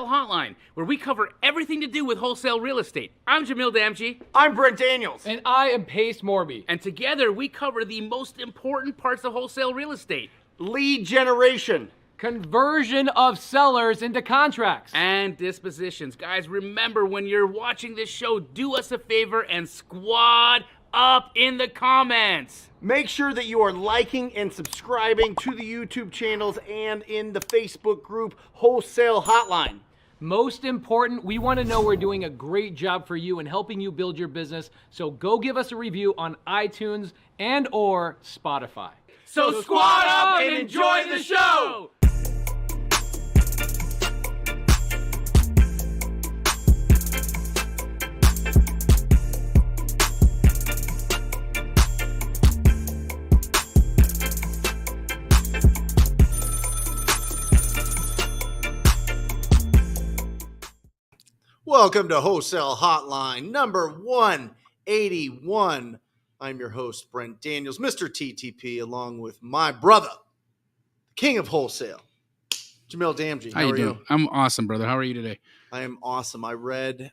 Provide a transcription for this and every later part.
Wholesale Hotline, where we cover everything to do with wholesale real estate. I'm Jamil Damji. I'm Brent Daniels. And I am Pace Morby. And together we cover the most important parts of wholesale real estate. Lead generation. Conversion of sellers into contracts. And dispositions. Guys, remember when you're watching this show, do us a favor and squad up in the comments. Make sure that you are liking and subscribing to the YouTube channels and in the Facebook group Wholesale Hotline. Most important, we want to know we're doing a great job for you and helping you build your business. So go give us a review on iTunes and or Spotify. So squad up and enjoy the show. Welcome to Wholesale Hotline number 181. I'm your host, Brent Daniels, Mr. TTP, along with my brother, King of Wholesale, Jamil Damji. How are you? I'm awesome, brother. How are you today? I am awesome. I read,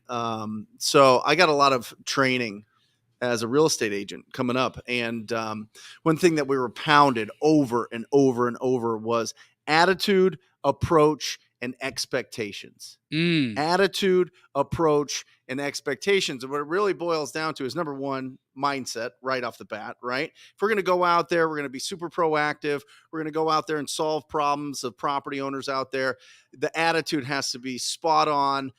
so I got a lot of training as a real estate agent coming up. And one thing that we were pounded over and over and over was attitude, approach, and expectations. Attitude, approach, and expectations. And what it really boils down to is, number one, mindset right off the bat, right? If we're going to go out there, we're going to be super proactive. We're going to go out there and solve problems of property owners out there. The attitude has to be spot on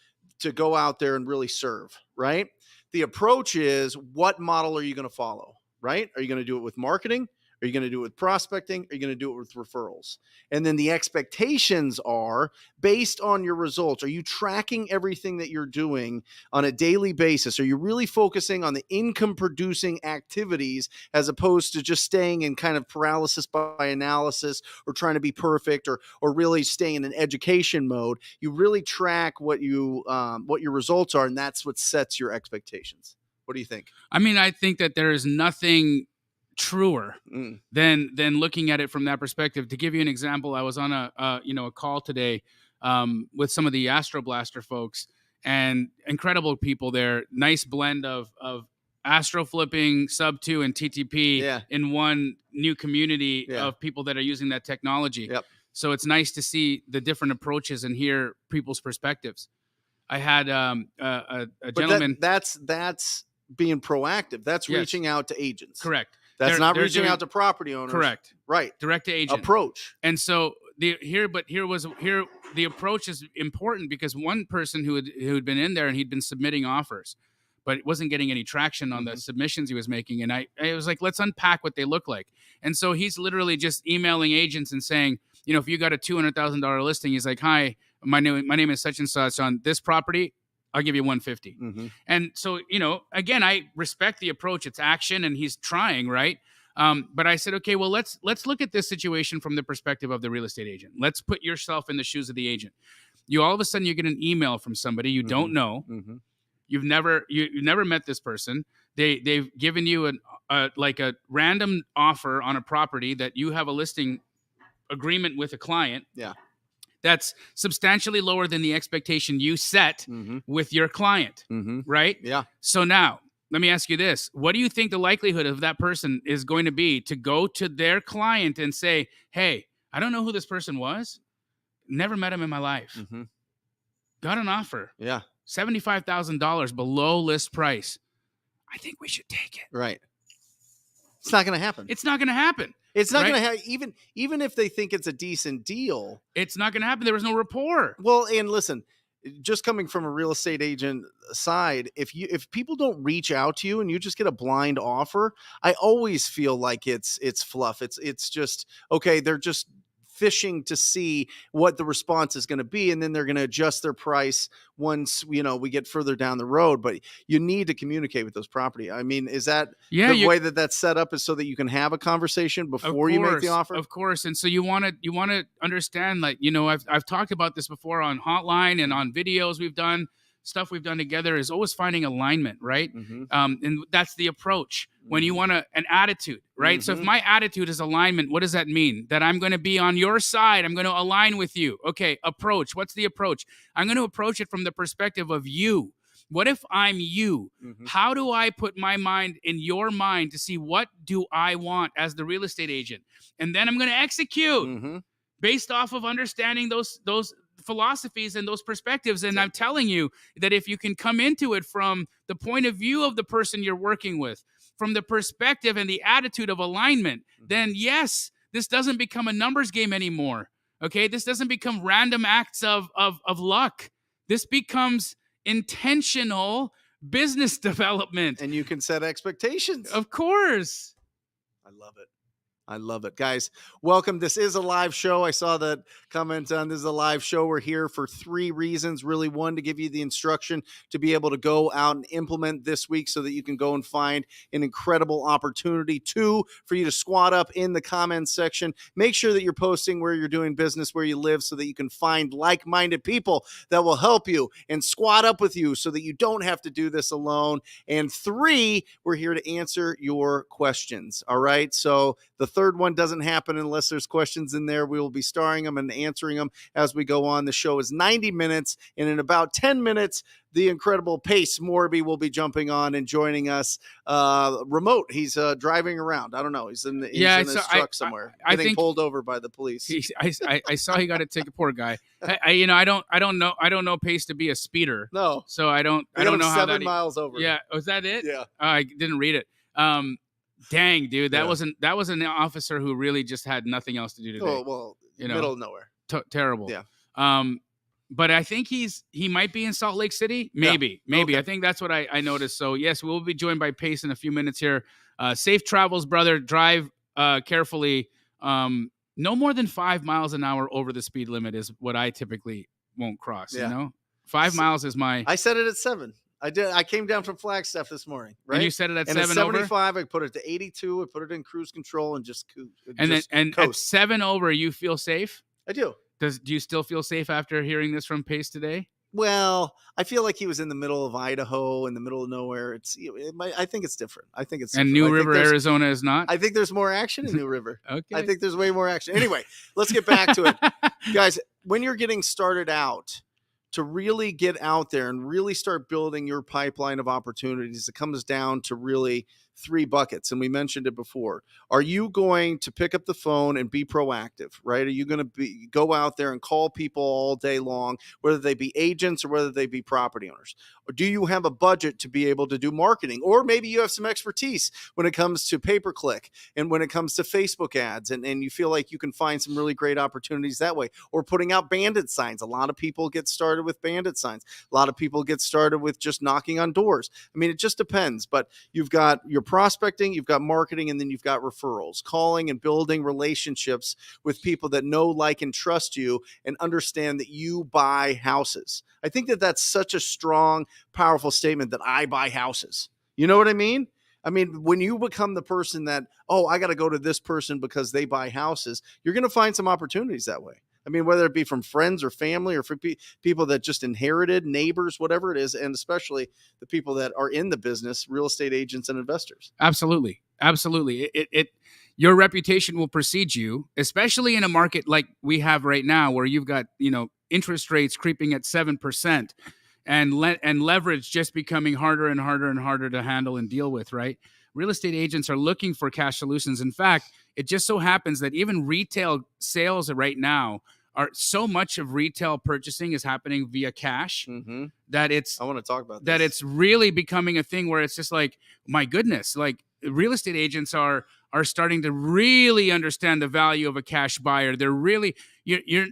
to go out there and really serve, right? The approach is, what model are you going to follow, right? Are you going to do it with marketing? Are you going to do it with prospecting? Are you going to do it with referrals? And then the expectations are based on your results. Are you tracking everything that you're doing on a daily basis? Are you really focusing on the income producing activities as opposed to just staying in kind of paralysis by analysis or trying to be perfect or really staying in an education mode? You really track what your results are, and that's what sets your expectations. What do you think? I mean, I think that there is nothing truer than looking at it from that perspective. To give you an example, I was on a call today with some of the Astro Blaster folks, and incredible people there. Nice blend of Astro flipping, Sub 2, and TTP in one new community of people that are using that technology. Yep. So it's nice to see the different approaches and hear people's perspectives. I had a gentleman. That's being proactive. That's reaching out to agents. Correct. That's not reaching out to property owners. Correct. Right. Direct to agent. Approach. And so the approach is important because one person who'd been in there and he'd been submitting offers, but wasn't getting any traction on the submissions he was making. And I was like, let's unpack what they look like. And so he's literally just emailing agents and saying, if you got a $200,000 listing, he's like, hi, my name is such and such on this property. I'll give you 150. And so, again, I respect the approach. It's action and he's trying, right? But I said, okay, well, let's look at this situation from the perspective of the real estate agent. Let's put yourself in the shoes of the agent. All of a sudden you get an email from somebody you don't know. You've never met this person. They've given you a random offer on a property that you have a listing agreement with a client. Yeah. That's substantially lower than the expectation you set with your client, right? Yeah. So now, let me ask you this. What do you think the likelihood of that person is going to be to go to their client and say, hey, I don't know who this person was. Never met him in my life. Got an offer. Yeah. $75,000 below list price. I think we should take it. Right. It's not going to happen. It's not going to happen. It's not going to have, even if they think it's a decent deal. It's not going to happen. There was no rapport. Well, and listen, just coming from a real estate agent side, if people don't reach out to you and you just get a blind offer, I always feel like it's fluff. It's just, okay, they're just fishing to see what the response is going to be, and then they're going to adjust their price once we get further down the road. But you need to communicate with those property. I mean, is that the way that that's set up, is so that you can have a conversation before you make the offer? Of course. And so you want to understand, like, I've talked about this before on Hotline and on videos we've done. stuff we've done together is always finding alignment, right? Mm-hmm. And that's the approach when you want an attitude, right? So if Mm-hmm. my attitude is alignment, what does that mean? That I'm going to be on your side. I'm going to align with you. Okay, approach. What's the approach? I'm going to approach it from the perspective of you. What if I'm you? Mm-hmm. How do I put my mind in your mind to see what do I want as the real estate agent? And then I'm going to execute Mm-hmm. based off of understanding those philosophies and those perspectives. And I'm telling you that if you can come into it from the point of view of the person you're working with, from the perspective and the attitude of alignment, then yes, this doesn't become a numbers game anymore. Okay, this doesn't become random acts of luck. This becomes intentional business development. And you can set expectations. Of course. I love it. I love it. Guys, welcome. This is a live show. I saw that comment on this is a live show. We're here for 3 reasons. Really, 1, to give you the instruction to be able to go out and implement this week so that you can go and find an incredible opportunity. 2, for you to squat up in the comments section. Make sure that you're posting where you're doing business, where you live, so that you can find like-minded people that will help you and squat up with you so that you don't have to do this alone. And 3, we're here to answer your questions. All right. So the third one doesn't happen unless there's questions in there. We will be starring them and answering them as we go on. The show is 90 minutes, and in about 10 minutes, the incredible Pace Morby will be jumping on and joining us remote. He's driving around. I don't know. He's in his truck somewhere. I getting think pulled over by the police. I saw he got a ticket. Poor guy. I don't know Pace to be a speeder. No. So I don't know how 7 that. miles over. Yeah. Was that it? Yeah. I didn't read it. Dang, dude, that was an officer who really just had nothing else to do today. Oh, well, middle of nowhere. Terrible. Yeah. But I think he might be in Salt Lake City. Maybe. Okay. I think that's what I noticed. So yes, we'll be joined by Pace in a few minutes here. Safe travels, brother. Drive carefully. No more than 5 miles an hour over the speed limit is what I typically won't cross. Yeah. You know, 5 miles is my. I set it at 7. I did. I came down from Flagstaff this morning, right? And you set it at and 7 at 75, over? I put it to 82. I put it in cruise control and just And at 7 over, you feel safe? I do. Do you still feel safe after hearing this from Pace today? Well, I feel like he was in the middle of Idaho, in the middle of nowhere. I think it's different. I think it's and different. New River, Arizona is not. I think there's more action in New River. Okay. I think there's way more action. Anyway, let's get back to it, guys. When you're getting started out, to really get out there and really start building your pipeline of opportunities, it comes down to really 3 buckets. And we mentioned it before. Are you going to pick up the phone and be proactive, right? Are you going to go out there and call people all day long, whether they be agents or whether they be property owners? Or do you have a budget to be able to do marketing? Or maybe you have some expertise when it comes to pay-per-click and when it comes to Facebook ads, and you feel like you can find some really great opportunities that way. Or putting out bandit signs. A lot of people get started with bandit signs. A lot of people get started with just knocking on doors. I mean, it just depends. But you've got your prospecting, you've got marketing, and then you've got referrals, calling and building relationships with people that know, like, and trust you and understand that you buy houses. I think that that's such a strong, powerful statement, that I buy houses. You know what I mean? I mean, when you become the person that, oh, I got to go to this person because they buy houses, you're going to find some opportunities that way. I mean, whether it be from friends or family or for people that just inherited, neighbors, whatever it is, and especially the people that are in the business, real estate agents and investors. Absolutely. Absolutely. Your reputation will precede you, especially in a market like we have right now, where you've got, interest rates creeping at 7% and leverage just becoming harder and harder and harder to handle and deal with, right? Real estate agents are looking for cash solutions. In fact, it just so happens that even retail sales right now are so much of retail purchasing is happening via cash that I want to talk about that this. it's really becoming a thing where it's just like, my goodness, like real estate agents are starting to really understand the value of a cash buyer. They're really you're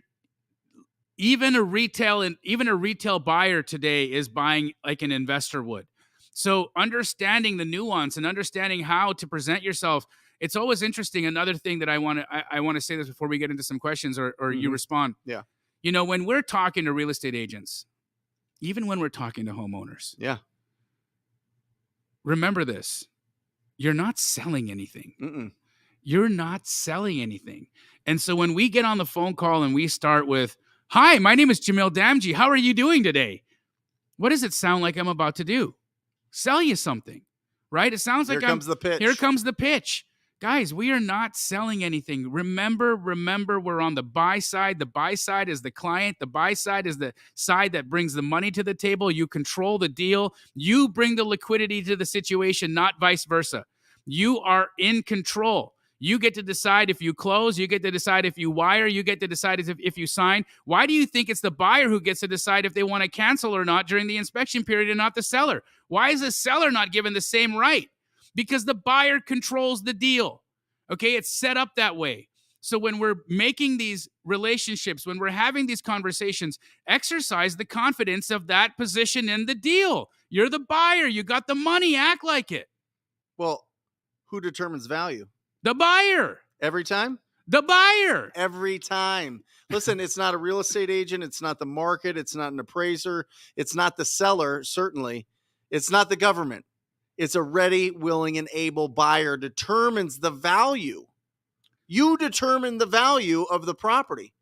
even a retail buyer today is buying like an investor would. So understanding the nuance and understanding how to present yourself, it's always interesting. Another thing that I want to say this before we get into some questions or you respond. Yeah. When we're talking to real estate agents, even when we're talking to homeowners. Yeah. Remember this. You're not selling anything. You're not selling anything. And so when we get on the phone call and we start with, "Hi, my name is Jamil Damji. How are you doing today?" What does it sound like I'm about to do? Sell you something, right? It sounds like Here comes the pitch. Here comes the pitch. Guys, we are not selling anything. Remember, we're on the buy side. The buy side is the client. The buy side is the side that brings the money to the table. You control the deal. You bring the liquidity to the situation, not vice versa. You are in control. You get to decide if you close. You get to decide if you wire. You get to decide if you sign. Why do you think it's the buyer who gets to decide if they want to cancel or not during the inspection period and not the seller? Why is the seller not given the same right? Because the buyer controls the deal. Okay, it's set up that way. So when we're making these relationships, when we're having these conversations, exercise the confidence of that position in the deal. You're the buyer. You got the money. Act like it. Well, who determines value? The buyer. Every time? The buyer. Every time. Listen, it's not a real estate agent. It's not the market. It's not an appraiser. It's not the seller, certainly. It's not the government. It's a ready, willing, and able buyer determines the value. You determine the value of the property.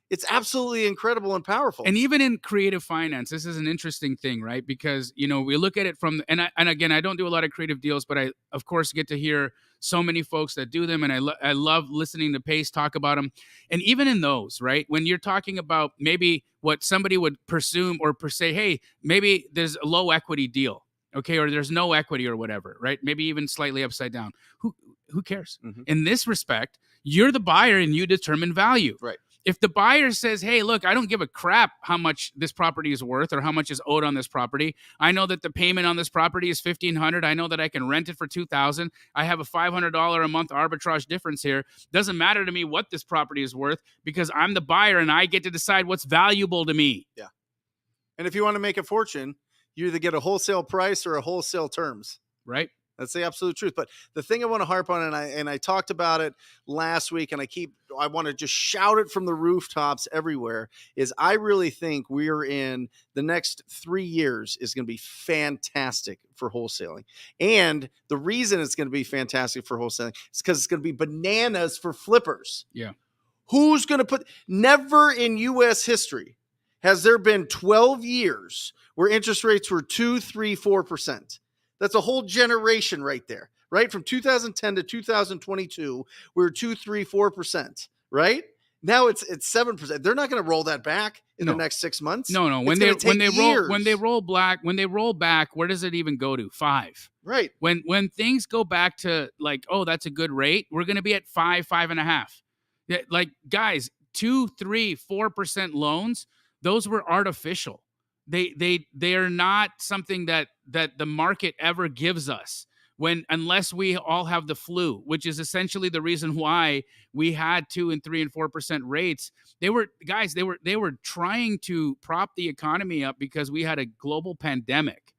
It's absolutely incredible and powerful. And even in creative finance, this is an interesting thing, right? Because, you know, we look at it from, and again, I don't do a lot of creative deals, but I, of course, get to hear so many folks that do them. And I love listening to Pace talk about them. And even in those, right, when you're talking about maybe what somebody would presume or per se, hey, maybe there's a low equity deal. Okay, or there's no equity or whatever, right? Maybe even slightly upside down. Who cares? Mm-hmm. In this respect, you're the buyer and you determine value. Right. If the buyer says, hey, look, I don't give a crap how much this property is worth or how much is owed on this property. I know that the payment on this property is $1,500. I know that I can rent it for $2,000. I have a $500 a month arbitrage difference here. Doesn't matter to me what this property is worth because I'm the buyer and I get to decide what's valuable to me. Yeah. And if you want to make a fortune, you either get a wholesale price or a wholesale terms. Right. That's the absolute truth. But the thing I want to harp on, and I talked about it last week, and I want to just shout it from the rooftops everywhere, is I really think we're in the next 3 years is going to be fantastic for wholesaling. And the reason it's going to be fantastic for wholesaling is because it's going to be bananas for flippers. Yeah. Who's going to never in U.S. history has there been 12 years where interest rates were 2, 3, 4%. That's a whole generation right there, right? From 2010 to 2022, we were 2, 3, 4%, right? Now it's 7%. They're not going to roll that back in the next 6 months. No. When they roll back, where does it even go to? 5. Right. When things go back to like, oh, that's a good rate, we're going to be at 5, 5.5. Yeah, like guys, 2, 3, 4% loans, those were artificial. They are not something that the market ever gives us unless we all have the flu, which is essentially the reason why we had 2 and 3 and 4% rates. They were trying to prop the economy up because we had a global pandemic.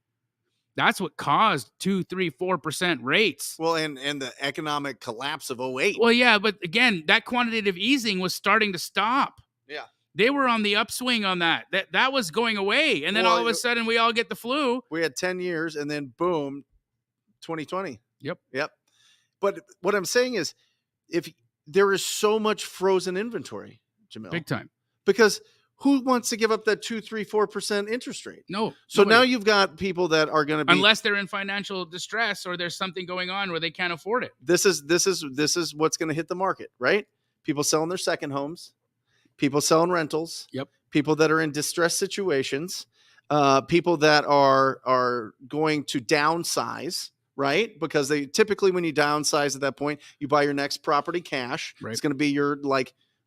That's what caused 2, 3, 4% rates. Well, and the economic collapse of 08. Well, yeah, but again, that quantitative easing was starting to stop. Yeah. They were on the upswing on that. That was going away. And then all of a sudden we all get the flu. We had 10 years and then boom, 2020. Yep. But what I'm saying is if there is so much frozen inventory, Jamil. Big time. Because who wants to give up that 2, 3, 4% interest rate? No. So now you've got people that are going to be, unless they're in financial distress or there's something going on where they can't afford it. This is what's going to hit the market, right? People selling their second homes. People selling rentals. Yep. People that are in distressed situations. People that are going to downsize, right? Because they typically, when you downsize at that point, you buy your next property cash. Right. It's going to be your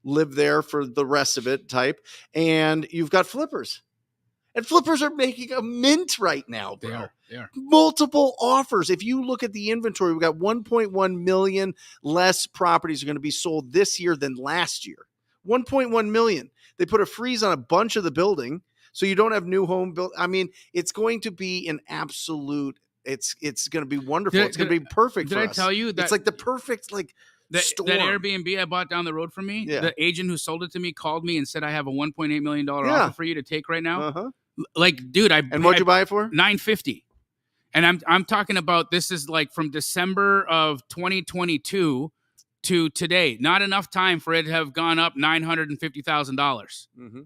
live there for the rest of it type. And you've got flippers. And flippers are making a mint right now, bro. They are. Multiple offers. If you look at the inventory, we've got 1.1 million less properties are going to be sold this year than last year. 1.1 million. They put a freeze on a bunch of the building, so you don't have new home built. I mean, it's going to be an absolute. It's going to be wonderful. It's going to be perfect. Did for I us. tell you that it's like the perfect storm. That Airbnb I bought down the road from me? Yeah. The agent who sold it to me called me and said, I have a $1.8 million offer for you to take right now. Uh-huh. Like, dude, and what'd you buy it for? $950. And I'm talking about, this is like from December of 2022 to today. Not enough time for it to have gone up $950,000. Mm-hmm.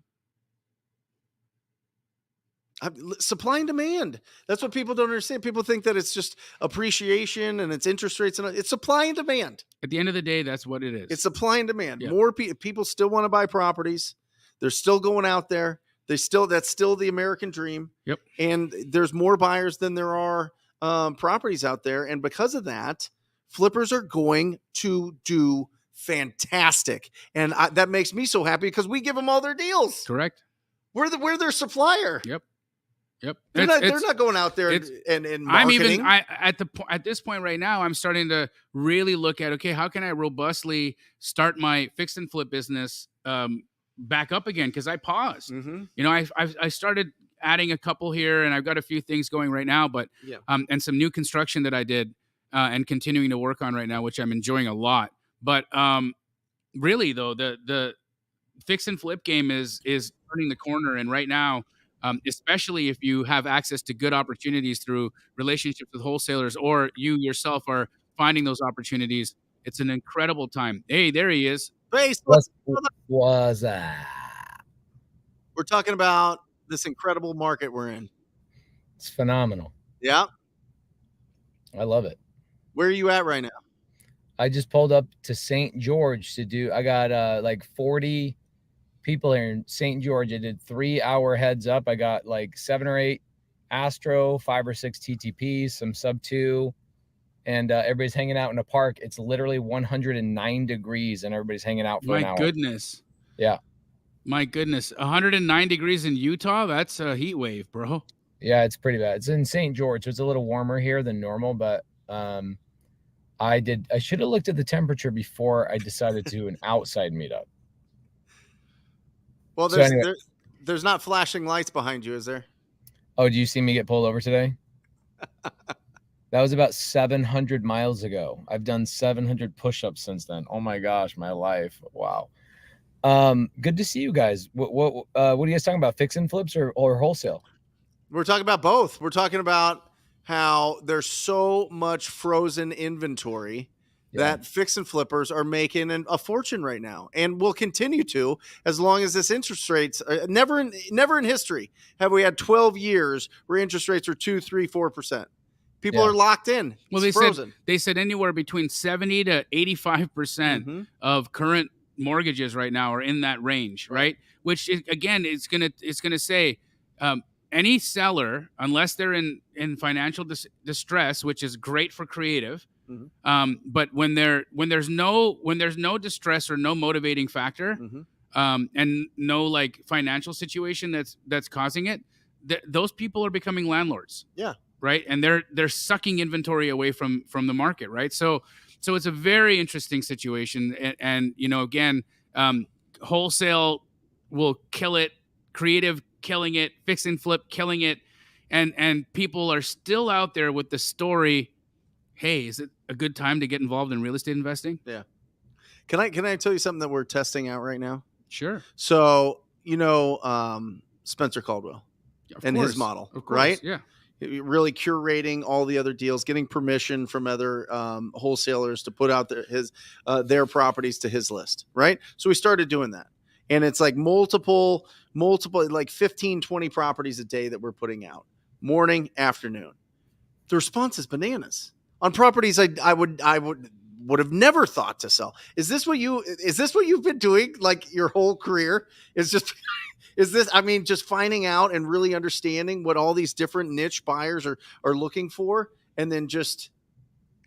Supply and demand. That's what people don't understand. People think that it's just appreciation and it's interest rates, and it's supply and demand. At the end of the day, that's what it is. It's supply and demand. Yeah. More people still want to buy properties. They're still going out there. That's still the American dream. Yep. And there's more buyers than there are properties out there, and because of that, flippers are going to do fantastic, and that makes me so happy because we give them all their deals. Correct. We're their supplier. Yep. They're not going out there and marketing. I'm even at this point right now, I'm starting to really look at, okay, how can I robustly start my fix and flip business back up again? Because I paused. Mm-hmm. You know, I started adding a couple here, and I've got a few things going right now, but and some new construction that I did and continuing to work on right now, which I'm enjoying a lot. But really, though, the fix and flip game is turning the corner, and right now, especially if you have access to good opportunities through relationships with wholesalers, or you yourself are finding those opportunities, it's an incredible time. Hey, there he is. What's that? We're talking about this incredible market we're in. It's phenomenal. Yeah. I love it. Where are you at right now? I just pulled up to St. George I got like 40 people here in St. George. I did 3-hour heads up. I got like 7 or 8 Astro, 5 or 6 TTPs, some sub 2, and everybody's hanging out in a park. It's literally 109 degrees and everybody's hanging out for an hour. My goodness. Yeah. My goodness. 109 degrees in Utah? That's a heat wave, bro. Yeah, it's pretty bad. It's in St. George. So it's a little warmer here than normal, but I should have looked at the temperature before I decided to do an outside meetup. Well, there's not flashing lights behind you, is there? Oh, do you see me get pulled over today? That was about 700 miles ago. I've done 700 push-ups since then. Oh my gosh, my life. Wow. Good to see you guys. What are you guys talking about? Fix and flips or wholesale? We're talking about both. We're talking about how there's so much frozen inventory that fix and flippers are making a fortune right now, and will continue to as long as this interest rates. Never in history have we had 12 years where interest rates are 2%, 3%, 4%. People are locked in. Well, they said anywhere between 70 to 85% of current mortgages right now are in that range, right? Which again, it's gonna say any seller, unless they're in financial distress, which is great for creative. But when there's no distress or no motivating factor, and no like financial situation that's causing it, those people are becoming landlords. Yeah. Right. And they're sucking inventory away from the market. Right. So it's a very interesting situation. And you know, again, wholesale will kill it, creative killing it, fix and flip killing it, and people are still out there with the story. Hey, is it a good time to get involved in real estate investing? Yeah. Can I tell you something that we're testing out right now? Sure. So, you know, Spencer Caldwell and his model, right? Yeah. Really curating all the other deals, getting permission from other wholesalers to put out their properties to his list, right? So we started doing that. And it's like multiple, like 15, 20 properties a day that we're putting out, morning, afternoon. The response is bananas. On properties I would have never thought to sell. Is this what you've been doing like your whole career? Just finding out and really understanding what all these different niche buyers are looking for, and then just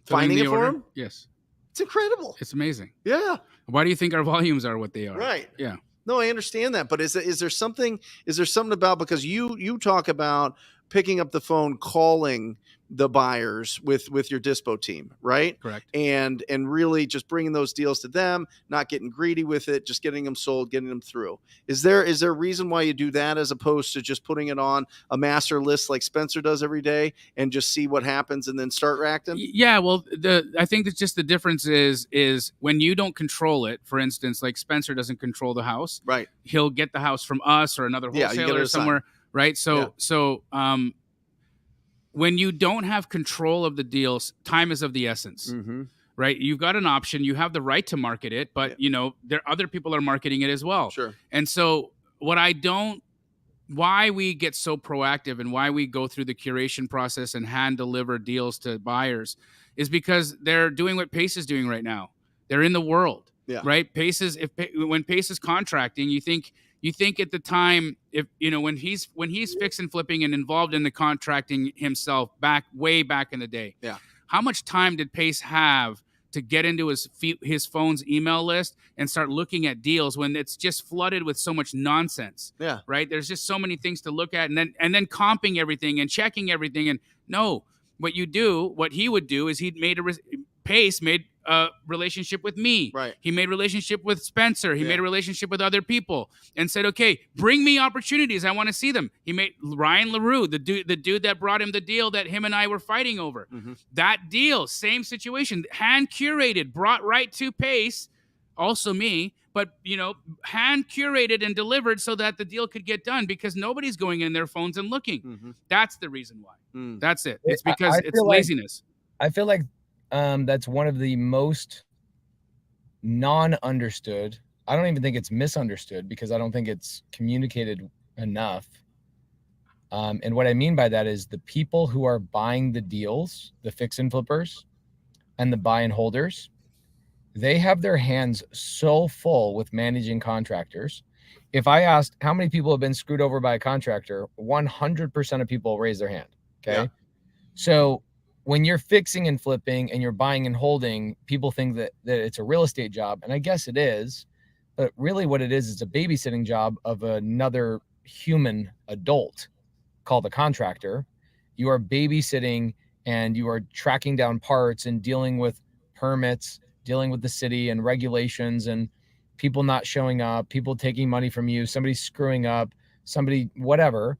finding it for them? Yes. It's incredible. It's amazing. Yeah. Why do you think our volumes are what they are? Right. Yeah. No, I understand that, but is there something about, because you talk about picking up the phone, calling the buyers with your dispo team, right? Correct. And really just bringing those deals to them, not getting greedy with it, just getting them sold, getting them through. Is there a reason why you do that as opposed to just putting it on a master list like Spencer does every day and just see what happens and then start reacting? Yeah, well, I think that just the difference is when you don't control it. For instance, like Spencer doesn't control the house, right? He'll get the house from us or another wholesaler somewhere, right? So when you don't have control of the deals, time is of the essence, right? You've got an option. You have the right to market it, but you know, other people are marketing it as well. Sure. And so what I don't why we get so proactive and why we go through the curation process and hand deliver deals to buyers is because they're doing what Pace is doing right now. They're in the world, Yeah. right? Pace is when Pace is contracting, you think at the time, if when he's fix and flipping and involved in the contracting himself way back in the day. Yeah. How much time did Pace have to get into his phone's email list and start looking at deals when it's just flooded with so much nonsense? Yeah. Right. There's just so many things to look at, and then comping everything and checking everything. And no, what he would do is Pace made a relationship with me. Right. He made a relationship with Spencer. He Yeah. made a relationship with other people and said, okay, bring me opportunities. I want to see them. He made Ryan LaRue, the dude that brought him the deal that him and I were fighting over. Mm-hmm. That deal, same situation, hand curated, brought right to Pace, also me, but hand curated and delivered so that the deal could get done because nobody's going in their phones and looking. Mm-hmm. That's the reason why. Mm. That's it. It's because I it's feel like- laziness. I feel like that's one of the most non-understood. I don't even think it's misunderstood because I don't think it's communicated enough. And what I mean by that is the people who are buying the deals, the fix and flippers and the buy and holders, they have their hands so full with managing contractors. If I asked how many people have been screwed over by a contractor, 100% of people raise their hand. Okay. Yeah. So when you're fixing and flipping and you're buying and holding, people think that it's a real estate job. And I guess it is, but really what it is a babysitting job of another human adult called a contractor. You are babysitting and you are tracking down parts and dealing with permits, dealing with the city and regulations and people not showing up, people taking money from you, somebody screwing up, somebody, whatever.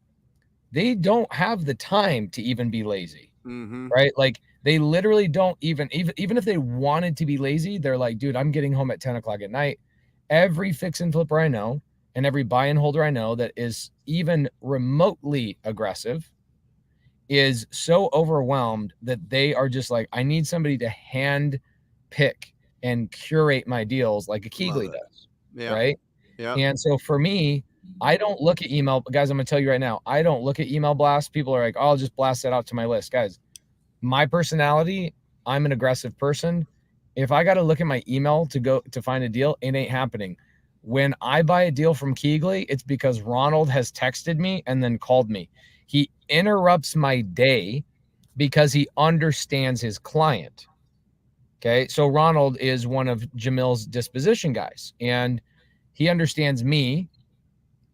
They don't have the time to even be lazy. Mm-hmm. Right? Like they literally don't even if they wanted to be lazy, they're like, dude, I'm getting home at 10 o'clock at night. Every fix and flipper I know and every buy and holder I know that is even remotely aggressive is so overwhelmed that they are just like, I need somebody to hand pick and curate my deals like a Keegley does. Yeah. Right. Yeah. And so for me, I don't look at email. Guys, I'm going to tell you right now, I don't look at email blasts. People are like, oh, I'll just blast that out to my list. Guys, my personality, I'm an aggressive person. If I got to look at my email to go to find a deal, it ain't happening. When I buy a deal from Keegley, it's because Ronald has texted me and then called me. He interrupts my day because he understands his client. Okay. So Ronald is one of Jamil's disposition guys and he understands me.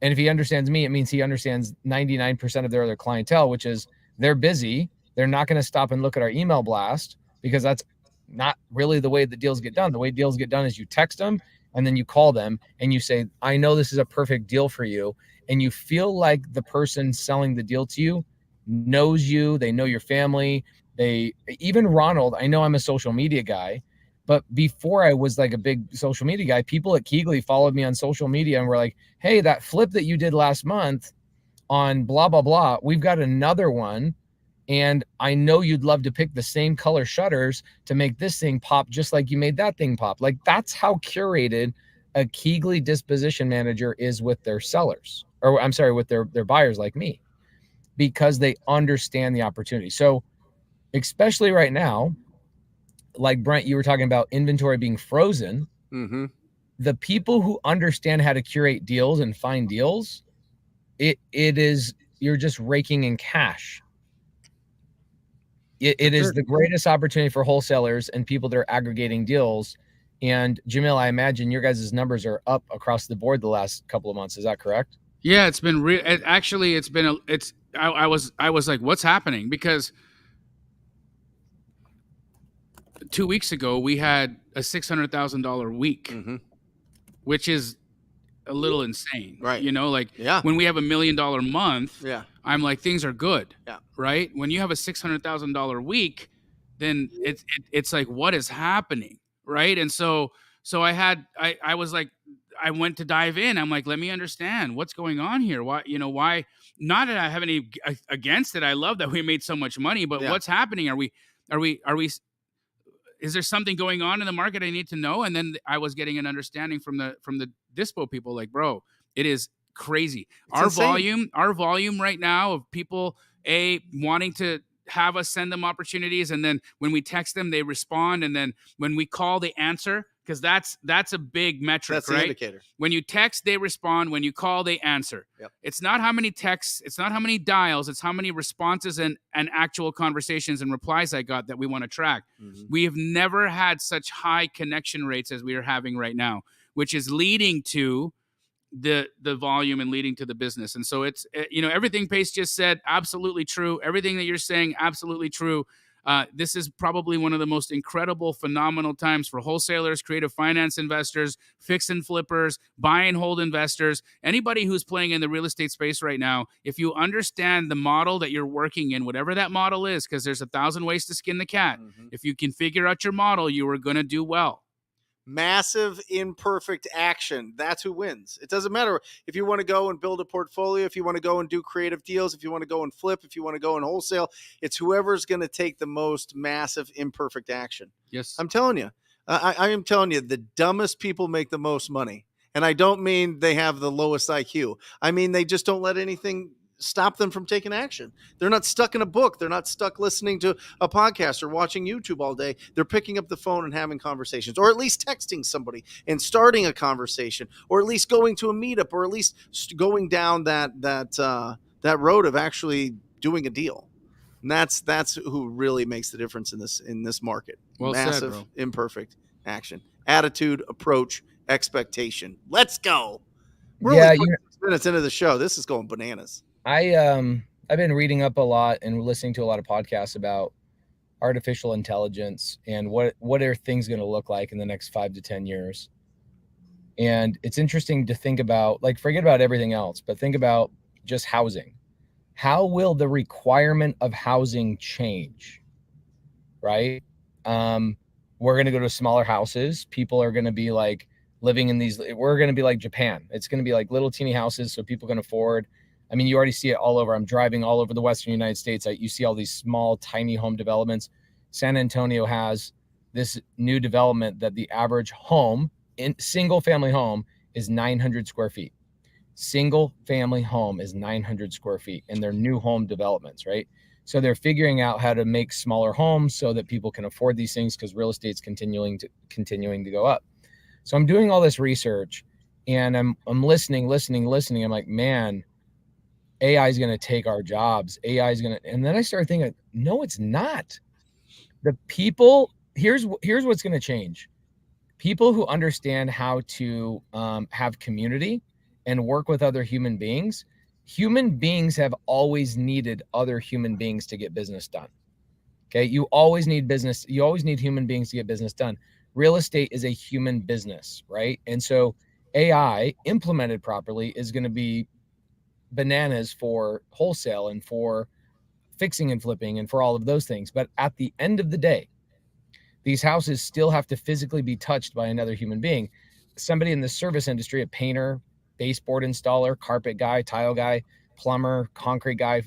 And if he understands me, it means he understands 99% of their other clientele, which is they're busy. They're not going to stop and look at our email blast because that's not really the way the deals get done. The way deals get done is you text them and then you call them and you say, I know this is a perfect deal for you. And you feel like the person selling the deal to you knows you. They know your family. Even Ronald, I know I'm a social media guy, but before I was like a big social media guy, people at Keegley followed me on social media and were like, hey, that flip that you did last month on blah, blah, blah, we've got another one. And I know you'd love to pick the same color shutters to make this thing pop just like you made that thing pop. Like that's how curated a Keegley disposition manager is with their sellers, or I'm sorry, with their buyers like me, because they understand the opportunity. So especially right now, like Brent, you were talking about inventory being frozen. Mm-hmm. The people who understand how to curate deals and find deals, it is, you're just raking in cash. It is the greatest opportunity for wholesalers and people that are aggregating deals. And Jamil, I imagine your guys' numbers are up across the board the last couple of months. Is that correct? Yeah, it's been real. Actually, it's been I was like, what's happening? Because 2 weeks ago we had a $600,000 week, Mm-hmm. which is a little insane, Right. Like Yeah. when we have $1 million month, Yeah. I'm like, things are good. Yeah. Right. When you have a $600,000 week, then it's like, what is happening? Right. And so I was like, I went to dive in. I'm like, let me understand what's going on here. Why, not that I have any against it. I love that we made so much money, but Yeah. what's happening? Are we, is there something going on in the market I need to know? And then I was getting an understanding from the dispo people, like, bro, it is crazy. It's insane. Our volume right now of people wanting to have us send them opportunities, and then when we text them, they respond, and then when we call, they answer, because that's a big metric, That's right? the indicator. When you text, they respond. When you call, they answer. Yep. It's not how many texts, it's not how many dials, it's how many responses and actual conversations and replies I got that we want to track. Mhm. We have never had such high connection rates as we are having right now, which is leading to the volume and leading to the business. And so it's, everything Pace just said, absolutely true. Everything that you're saying, absolutely true. This is probably one of the most incredible, phenomenal times for wholesalers, creative finance investors, fix and flippers, buy and hold investors, anybody who's playing in the real estate space right now. If you understand the model that you're working in, whatever that model is, because there's 1,000 ways to skin the cat. Mhm. If you can figure out your model, you are going to do well. Massive imperfect action. That's who wins. It doesn't matter if you want to go and build a portfolio, if you want to go and do creative deals, if you want to go and flip, if you want to go and wholesale. It's whoever's going to take the most massive imperfect action. Yes. I'm telling you. I am telling you, the dumbest people make the most money. And I don't mean they have the lowest IQ. I mean, they just don't let anything stop them from taking action. They're not stuck in a book. They're not stuck listening to a podcast or watching YouTube all day. They're picking up the phone and having conversations, or at least texting somebody and starting a conversation, or at least going to a meetup, or at least going down that road of actually doing a deal. And that's who really makes the difference in this market. Well Massive, said, bro. imperfect action, attitude, approach, expectation. Let's go. We're Yeah, only 26 minutes into the show. This is going bananas. I've been reading up a lot and listening to a lot of podcasts about artificial intelligence and what are things going to look like in the next 5 to 10 years. And it's interesting to think about, like, forget about everything else, but think about just housing. How will the requirement of housing change? Right? We're going to go to smaller houses. People are going to be like living in these, we're going to be like Japan. It's going to be like little teeny houses so people can afford. I mean, you already see it all over. I'm driving all over the Western United States. You see all these small, tiny home developments. San Antonio has this new development that the average home, single family home, is 900 square feet. Single family home is 900 square feet, and they're new home developments, right? So they're figuring out how to make smaller homes so that people can afford these things, because real estate's continuing to go up. So I'm doing all this research, and I'm listening. I'm like, man, AI is going to take our jobs. AI is going to, and then I started thinking, no, it's not. The people, here's what's going to change. People who understand how to have community and work with other human beings. Human beings have always needed other human beings to get business done. Okay, you always need business. You always need human beings to get business done. Real estate is a human business, right? And so AI implemented properly is going to be bananas for wholesale and for fixing and flipping and for all of those things. But at the end of the day, these houses still have to physically be touched by another human being. Somebody in the service industry, a painter, baseboard installer, carpet guy, tile guy, plumber, concrete guy,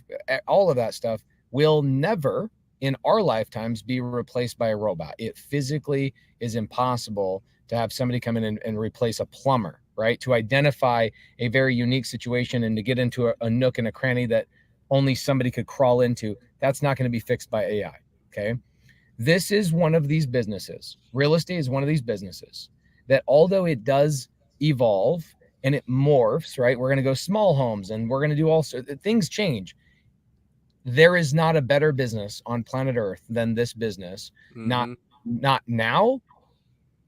all of that stuff will never in our lifetimes be replaced by a robot. It physically is impossible to have somebody come in and replace a plumber, right? To identify a very unique situation and to get into a nook and a cranny that only somebody could crawl into. That's not going to be fixed by AI, okay? This is one of these businesses. Real estate is one of these businesses that, although it does evolve and it morphs, right? We're going to go small homes and we're going to do all sorts of things change. There is not a better business on planet Earth than this business. Mm-hmm. Not now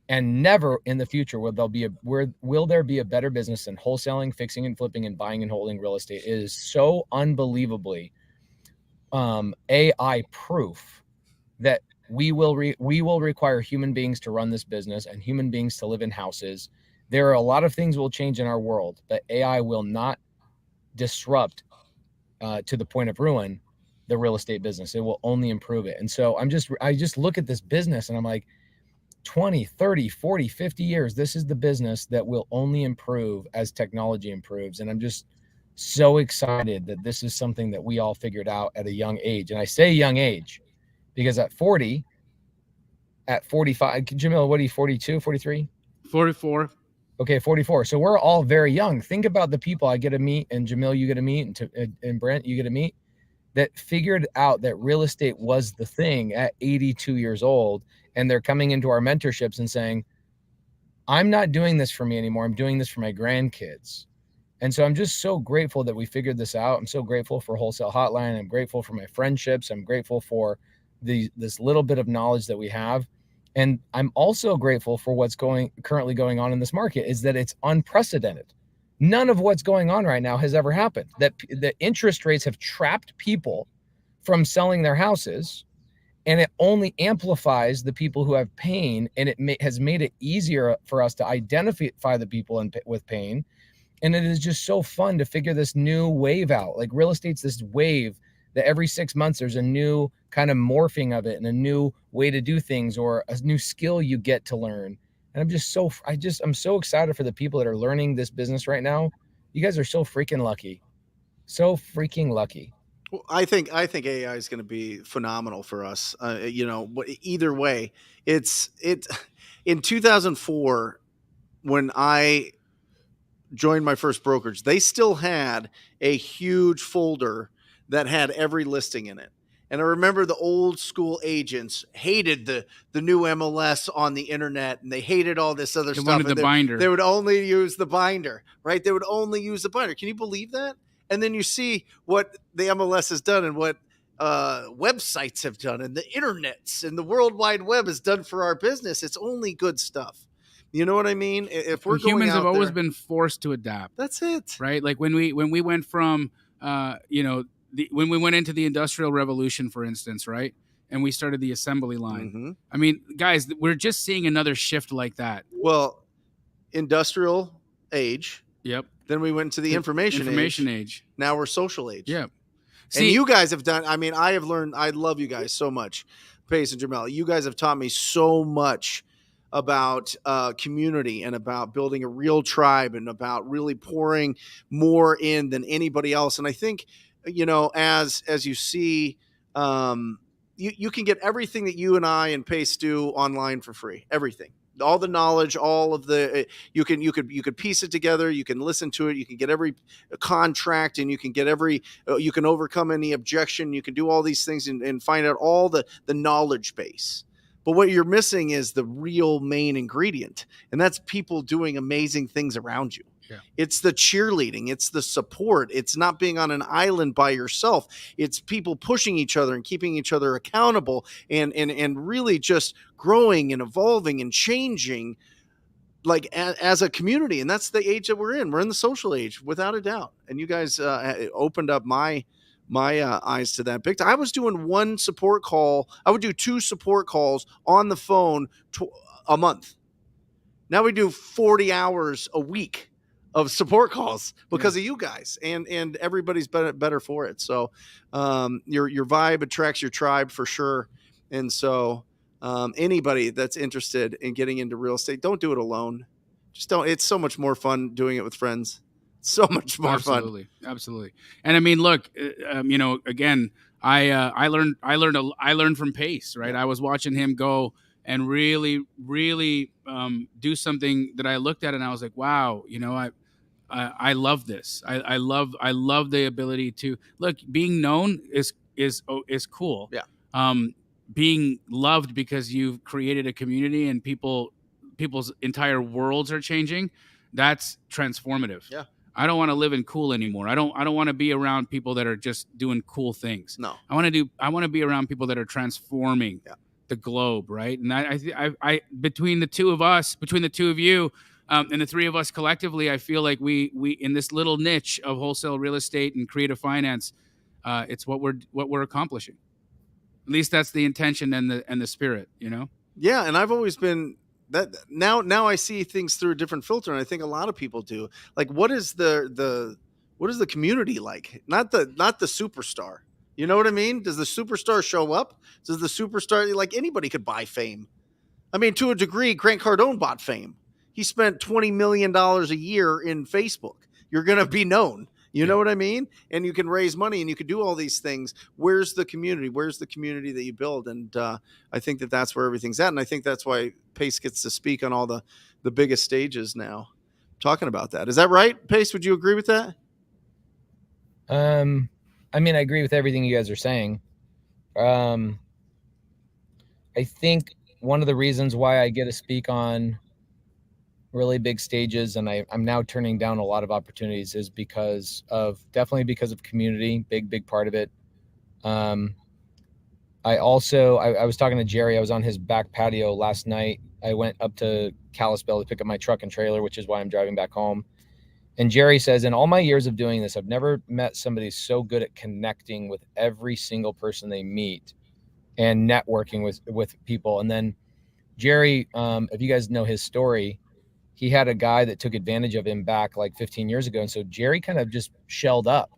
and never in the future will there be a better business than wholesaling, fixing and flipping, and buying and holding real estate. It is so unbelievably AI proof that we will require human beings to run this business and human beings to live in houses. There are a lot of things will change in our world, but AI will not disrupt to the point of ruin the real estate business. It will only improve it. And so I just look at this business and I'm like, 20, 30, 40, 50 years, this is the business that will only improve as technology improves. And I'm just so excited that this is something that we all figured out at a young age. And I say young age because at 40, at 45, Jamil, what are you, 42, 43? 44. Okay, 44. So we're all very young. Think about the people I get to meet, and Jamil, you get to meet, and Brent, you get to meet, that figured out that real estate was the thing at 82 years old. And they're coming into our mentorships and saying, I'm not doing this for me anymore. I'm doing this for my grandkids. And so I'm just so grateful that we figured this out. I'm so grateful for Wholesale Hotline. I'm grateful for my friendships. I'm grateful for this little bit of knowledge that we have. And I'm also grateful for what's currently going on in this market, is that it's unprecedented. None of what's going on right now has ever happened. That the interest rates have trapped people from selling their houses, and it only amplifies the people who have pain, and it has made it easier for us to identify the people with pain. And it is just so fun to figure this new wave out. Like real estate's this wave that every 6 months there's a new kind of morphing of it and a new way to do things or a new skill you get to learn. And I'm so excited for the people that are learning this business right now. You guys are so freaking lucky. So freaking lucky. Well, I think AI is going to be phenomenal for us. Either way, it in 2004 when I joined my first brokerage, they still had a huge folder that had every listing in it. And I remember the old school agents hated the new MLS on the internet, and they hated all this other They stuff. wanted the binder. They would only use the binder, right? They would only use the binder. Can you believe that? And then you see what the MLS has done and what websites have done and the internets and the World Wide Web has done for our business. It's only good stuff. You know what I mean? If we're going humans out have always there, been forced to adapt. that's it. Right? Like when we went from when we went into the Industrial Revolution, for instance, right? And we started the assembly line. Mm-hmm. I mean, guys, we're just seeing another shift like that. Well, industrial age. Yep. Then we went to the information age. Now we're social age. Yep. And you guys have done, I mean, I have learned, I love you guys so much. Pace and Jamil, you guys have taught me so much about community and about building a real tribe and about really pouring more in than anybody else. And I think, as you see, you can get everything that you and I and Pace do online for free. Everything. All the knowledge, all of the you could piece it together. You can listen to it. You can get every contract, and you can get you can overcome any objection. You can do all these things and find out all the knowledge base. But what you're missing is the real main ingredient, and that's people doing amazing things around you. Yeah. It's the cheerleading. It's the support. It's not being on an island by yourself. It's people pushing each other and keeping each other accountable and really just growing and evolving and changing like as a community. And that's the age that we're in. We're in the social age without a doubt. And you guys opened up my eyes to that big time. I was doing one support call. I would do 2 support calls on the phone a month. Now we do 40 hours a week of support calls because of you guys, and everybody's better for it. So your vibe attracts your tribe for sure. And so anybody that's interested in getting into real estate, don't do it alone. Just don't. It's so much more fun doing it with friends. So much more fun. Absolutely. And I mean, look, again, I learned from Pace, right? I was watching him go and really do something that I looked at and I was like, wow, I love this. I love the ability to look. Being known is cool. Yeah. Being loved because you've created a community and people's entire worlds are changing. That's transformative. Yeah. I don't want to live in cool anymore. I don't want to be around people that are just doing cool things. No. I want to be around people that are transforming the globe, right? And I between the two of you, and the 3 of us collectively, I feel like we in this little niche of wholesale real estate and creative finance, it's what we're accomplishing. At least that's the intention and the spirit, Yeah, and I've always been that. Now I see things through a different filter, and I think a lot of people do. Like, what is the community like? Not the superstar. You know what I mean? Does the superstar show up? Does the superstar, like, anybody could buy fame? I mean, to a degree, Grant Cardone bought fame. He spent $20 million a year in Facebook. You're going to be known. You know what I mean? And you can raise money and you can do all these things. Where's the community? Where's the community that you build? And I think that's where everything's at. And I think that's why Pace gets to speak on all the biggest stages now. talking about that. Is that right, Pace? Would you agree with that? I mean, I agree with everything you guys are saying. I think one of the reasons why I get to speak on really big stages and I'm now turning down a lot of opportunities is definitely because of community, big part of it. I was talking to Jerry. I was on his back patio last night. I went up to Kalispell to pick up my truck and trailer, which is why I'm driving back home. And Jerry says, in all my years of doing this, I've never met somebody so good at connecting with every single person they meet and networking with people. And then Jerry, if you guys know his story, he had a guy that took advantage of him back like 15 years ago. And so Jerry kind of just shelled up.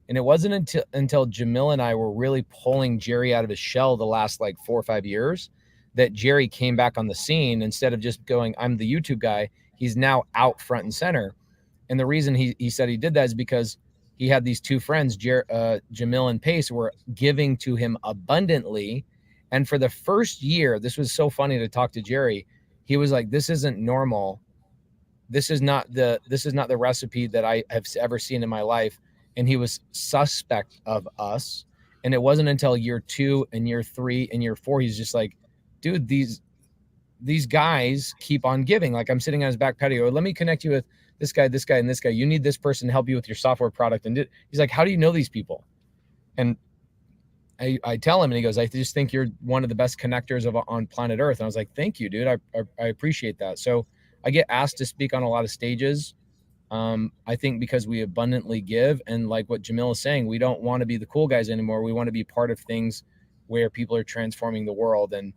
And it wasn't until Jamil and I were really pulling Jerry out of his shell the last like 4 or 5 years that Jerry came back on the scene. Instead of just going, I'm the YouTube guy, he's now out front and center. And the reason he said he did that is because he had these two friends, Jamil and Pace, were giving to him abundantly. And for the first year, this was so funny to talk to Jerry. He was like, this isn't normal. This is not the recipe that I have ever seen in my life. And he was suspect of us. And it wasn't until year 2 and year 3 and year 4, he's just like, dude, these guys keep on giving. Like, I'm sitting on his back patio. Let me connect you with this guy, and this guy. You need this person to help you with your software product. And he's like, how do you know these people? And I tell him, and he goes, I just think you're one of the best connectors on planet Earth. And I was like, thank you, dude. I appreciate that. So I get asked to speak on a lot of stages. I think because we abundantly give, and like what Jamil is saying, we don't want to be the cool guys anymore. We want to be part of things where people are transforming the world, and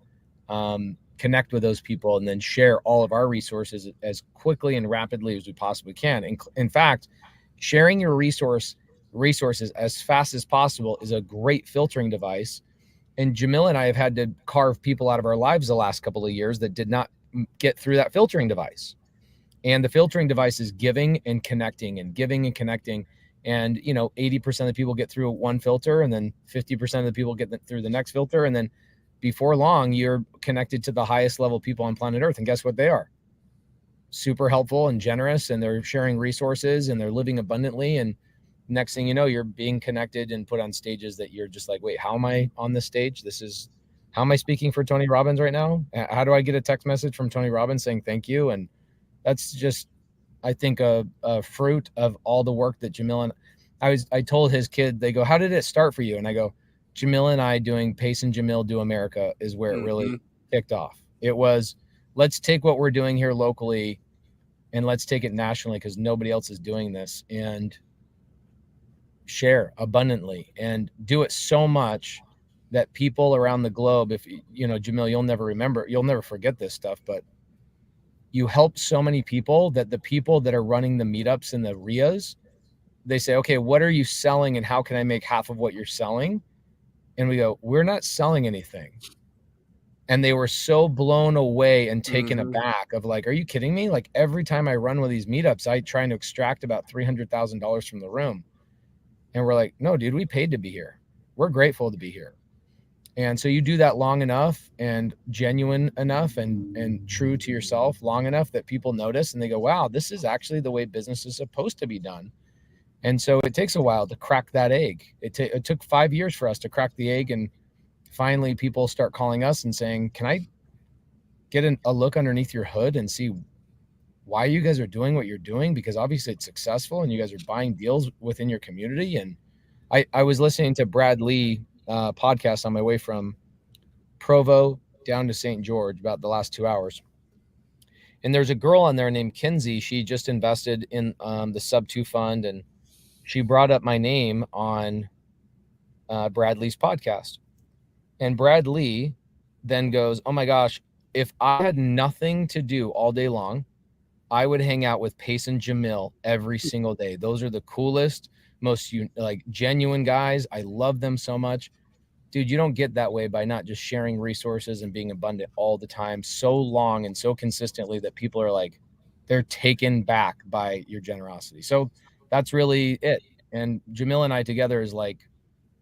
connect with those people, and then share all of our resources as quickly and rapidly as we possibly can. In fact, sharing your resources as fast as possible is a great filtering device. And Jamil and I have had to carve people out of our lives the last couple of years that did not get through that filtering device. And the filtering device is giving and connecting and giving and connecting. And, 80% of the people get through one filter, and then 50% of the people get through the next filter. And then before long, you're connected to the highest level people on planet Earth. And guess what they are? Super helpful and generous, and they're sharing resources, and they're living abundantly. And next thing you know, you're being connected and put on stages that you're just like, wait, how am I on this stage? How am I speaking for Tony Robbins right now? How do I get a text message from Tony Robbins saying thank you? And that's just, I think, a fruit of all the work that Jamil and I told his kid, they go, how did it start for you? And I go, Jamil and I doing Pace and Jamil Do America is where it really kicked off. It was, let's take what we're doing here locally and let's take it nationally, because nobody else is doing this, and share abundantly and do it so much that people around the globe, if Jamil, you'll never forget this stuff, but you help so many people that the people that are running the meetups and the RIAs, they say, okay, what are you selling and how can I make half of what you're selling? And we go, we're not selling anything. And they were so blown away and taken aback of like, are you kidding me? Like, every time I run one of these meetups, I try to extract about $300,000 from the room. And we're like, no, dude, we paid to be here. We're grateful to be here. And so you do that long enough and genuine enough and true to yourself long enough that people notice and they go, wow, this is actually the way business is supposed to be done. And so it takes a while to crack that egg. It took 5 years for us to crack the egg. And finally people start calling us and saying, can I get a look underneath your hood and see why you guys are doing what you're doing? Because obviously it's successful and you guys are buying deals within your community. And I was listening to Brad Lee podcast on my way from Provo down to St. George about the last 2 hours. And there's a girl on there named Kinsey. She just invested in the Sub 2 fund, and she brought up my name on Brad Lee's podcast. And Brad Lee then goes, oh my gosh, if I had nothing to do all day long, I would hang out with Pace and Jamil every single day. Those are the coolest, most genuine guys. I love them so much. Dude, you don't get that way by not just sharing resources and being abundant all the time, so long and so consistently that people are like, they're taken back by your generosity. So that's really it. And Jamil and I together is like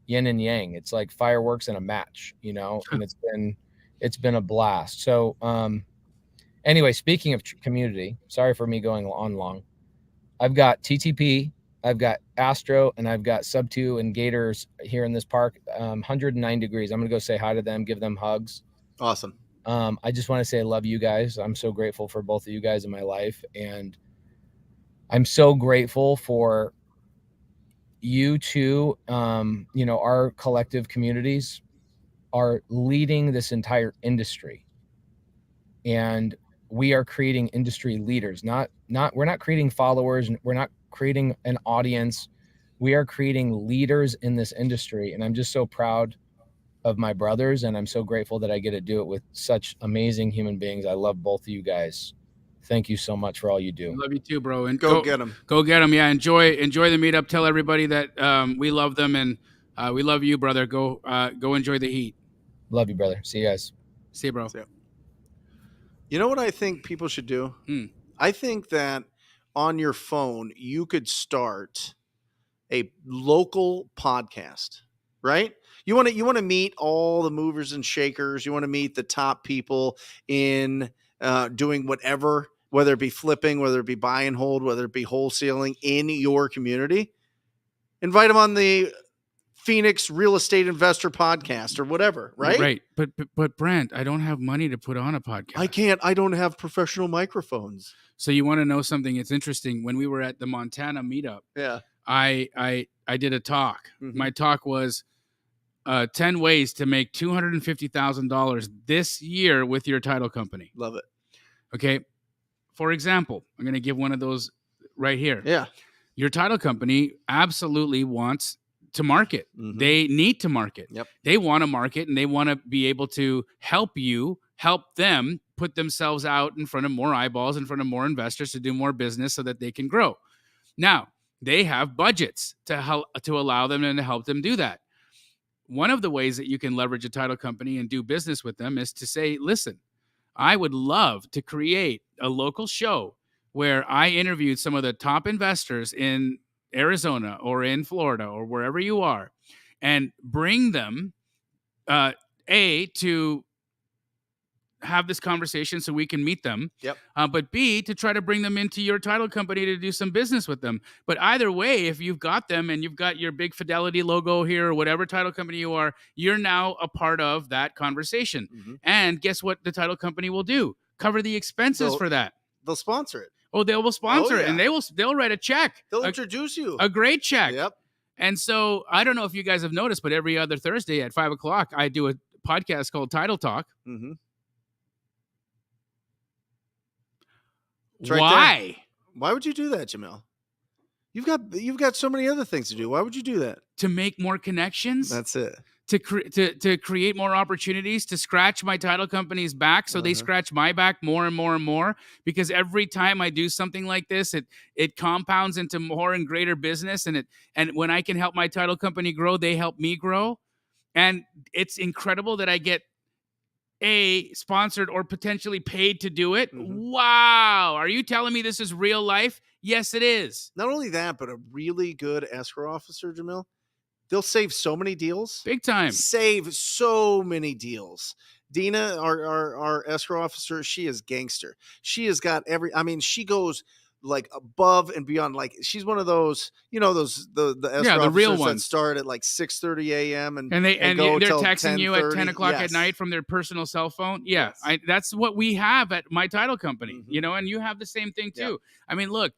yin and yang. It's like fireworks and a match, and it's been a blast. So anyway, speaking of community, sorry for me going on long. I've got TTP, I've got Astro, and I've got Sub 2 and Gators here in this park. 109 degrees. I'm gonna go say hi to them, give them hugs. Awesome. I just want to say I love you guys. I'm so grateful for both of you guys in my life, and I'm so grateful for you two. Our collective communities are leading this entire industry, and we are creating industry leaders. We're not creating followers, we're not creating an audience. We are creating leaders in this industry, and I'm just so proud of my brothers, and I'm so grateful that I get to do it with such amazing human beings. I love both of you guys. Thank you so much for all you do. Love you too, bro. And Go get them. Go get them. Yeah, enjoy the meetup. Tell everybody that we love them, and we love you, brother. Go enjoy the heat. Love you, brother. See you guys. See you, bro. See ya. You know what I think people should do? Hmm. I think that on your phone, you could start a local podcast, right? You want to meet all the movers and shakers. You want to meet the top people in doing whatever, whether it be flipping, whether it be buy and hold, whether it be wholesaling in your community. Invite them on the Phoenix Real Estate Investor Podcast or whatever, right? Right. But Brent, I don't have money to put on a podcast. I don't have professional microphones. So you want to know something? It's interesting. When we were at the Montana meetup, Yeah. I did a talk. Mhm. My talk was 10 ways to make $250,000 this year with your title company. Love it. Okay. For example, I'm going to give one of those right here. Yeah. Your title company absolutely wants to market. Mhm. They need to market. Yep. They want to market, and they want to be able to help them put themselves out in front of more eyeballs, in front of more investors to do more business so that they can grow. Now, they have budgets to allow them and to help them do that. One of the ways that you can leverage a title company and do business with them is to say, listen, I would love to create a local show where I interviewed some of the top investors in Arizona or in Florida or wherever you are, and bring them to have this conversation so we can meet them. Yep. But B, to try to bring them into your title company to do some business with them. But either way, if you've got them and you've got your big Fidelity logo here or whatever title company you are, you're now a part of that conversation. Mhm. And guess what the title company will do? Cover the expenses for that. They'll sponsor it. Oh, they will sponsor it, yeah. and they'll write a check. They'll introduce you. A great check. Yep. And so I don't know if you guys have noticed, but every other Thursday at 5:00, I do a podcast called Title Talk. Mm-hmm. Why? Why would you do that, Jamil? You've got so many other things to do. Why would you do that? To make more connections. That's it. To create more opportunities, to scratch my title company's back so they scratch my back more and more and more, because every time I do something like this, it compounds into more and greater business, and when I can help my title company grow, they help me grow. And it's incredible that I get sponsored or potentially paid to do it. Mhm. Wow. Are you telling me this is real life? Yes, it is. Not only that, but a really good escrow officer, Jamil. They'll save so many deals. Big time. Save so many deals. Dina, our escrow officer, she is gangster. She has got she goes like above and beyond. Like, she's one of those, the escrow the real officers that ones start at like 6:30 a.m. and go they're till texting you at 10 o'clock Yes. at night from their personal cell phone. Yeah, Yes. that's what we have at my title company. Mhm. And you have the same thing too. Yep. I mean, look,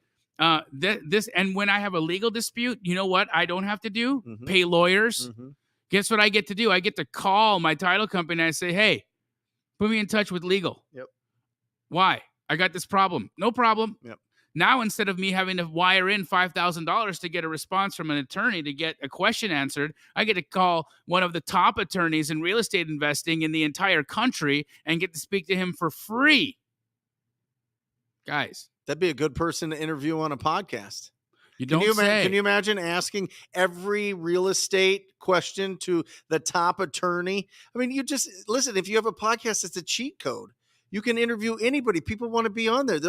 this, and when I have a legal dispute, you know what I don't have to do? Mhm. Pay lawyers. Mhm. Guess what I get to do? I get to call my title company and I say, hey, put me in touch with legal. Yep. Why? I got this problem. No problem. Yep. Now, instead of me having to wire in $5,000 to get a response from an attorney to get a question answered, I get to call one of the top attorneys in real estate investing in the entire country and get to speak to him for free. Guys, That'd be a good person to interview on a podcast. you don't say. Can you imagine asking every real estate question to the top attorney? I mean, you just listen. If you have a podcast, it's a cheat code. You can interview anybody. People want to be on there.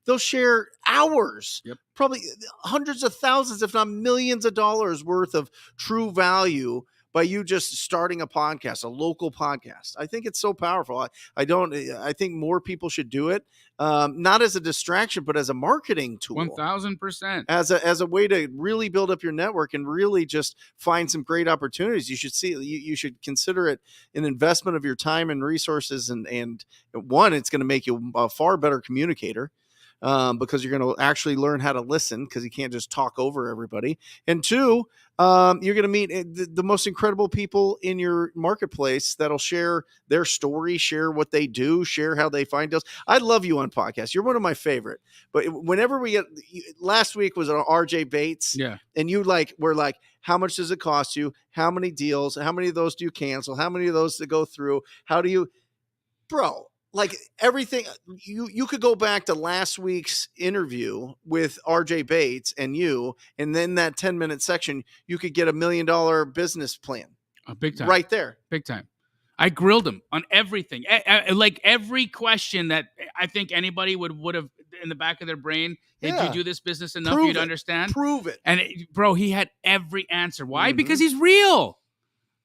They'll share hours, probably hundreds of thousands, if not millions of dollars worth of true value by you just starting a podcast, a local podcast. I think it's so powerful. I think more people should do it, not as a distraction, but as a marketing tool. 1000%. As a way to really build up your network and really just find some great opportunities. You should consider it an investment of your time and resources. And one, it's going to make you a far better communicator. Because you're going to actually learn how to listen, because you can't just talk over everybody. And two, you're going to meet the most incredible people in your marketplace that'll share their story, share what they do, share how they find deals. I love you on podcasts. You're one of my favorite. But whenever we get, last week was on RJ Bates. Yeah. And we're like, how much does it cost you? How many deals? How many of those do you cancel? How many of those to go through? How do you, bro? Like everything, you could go back to last week's interview with RJ Bates and then that 10-minute section, you could get $1 million business plan. Big time. Right there. Big time. I grilled him on everything. Like every question that I think anybody would have in the back of their brain. Did you do this business enough? You'd understand. Prove it. And bro, he had every answer. Why? Mm-hmm. Because he's real.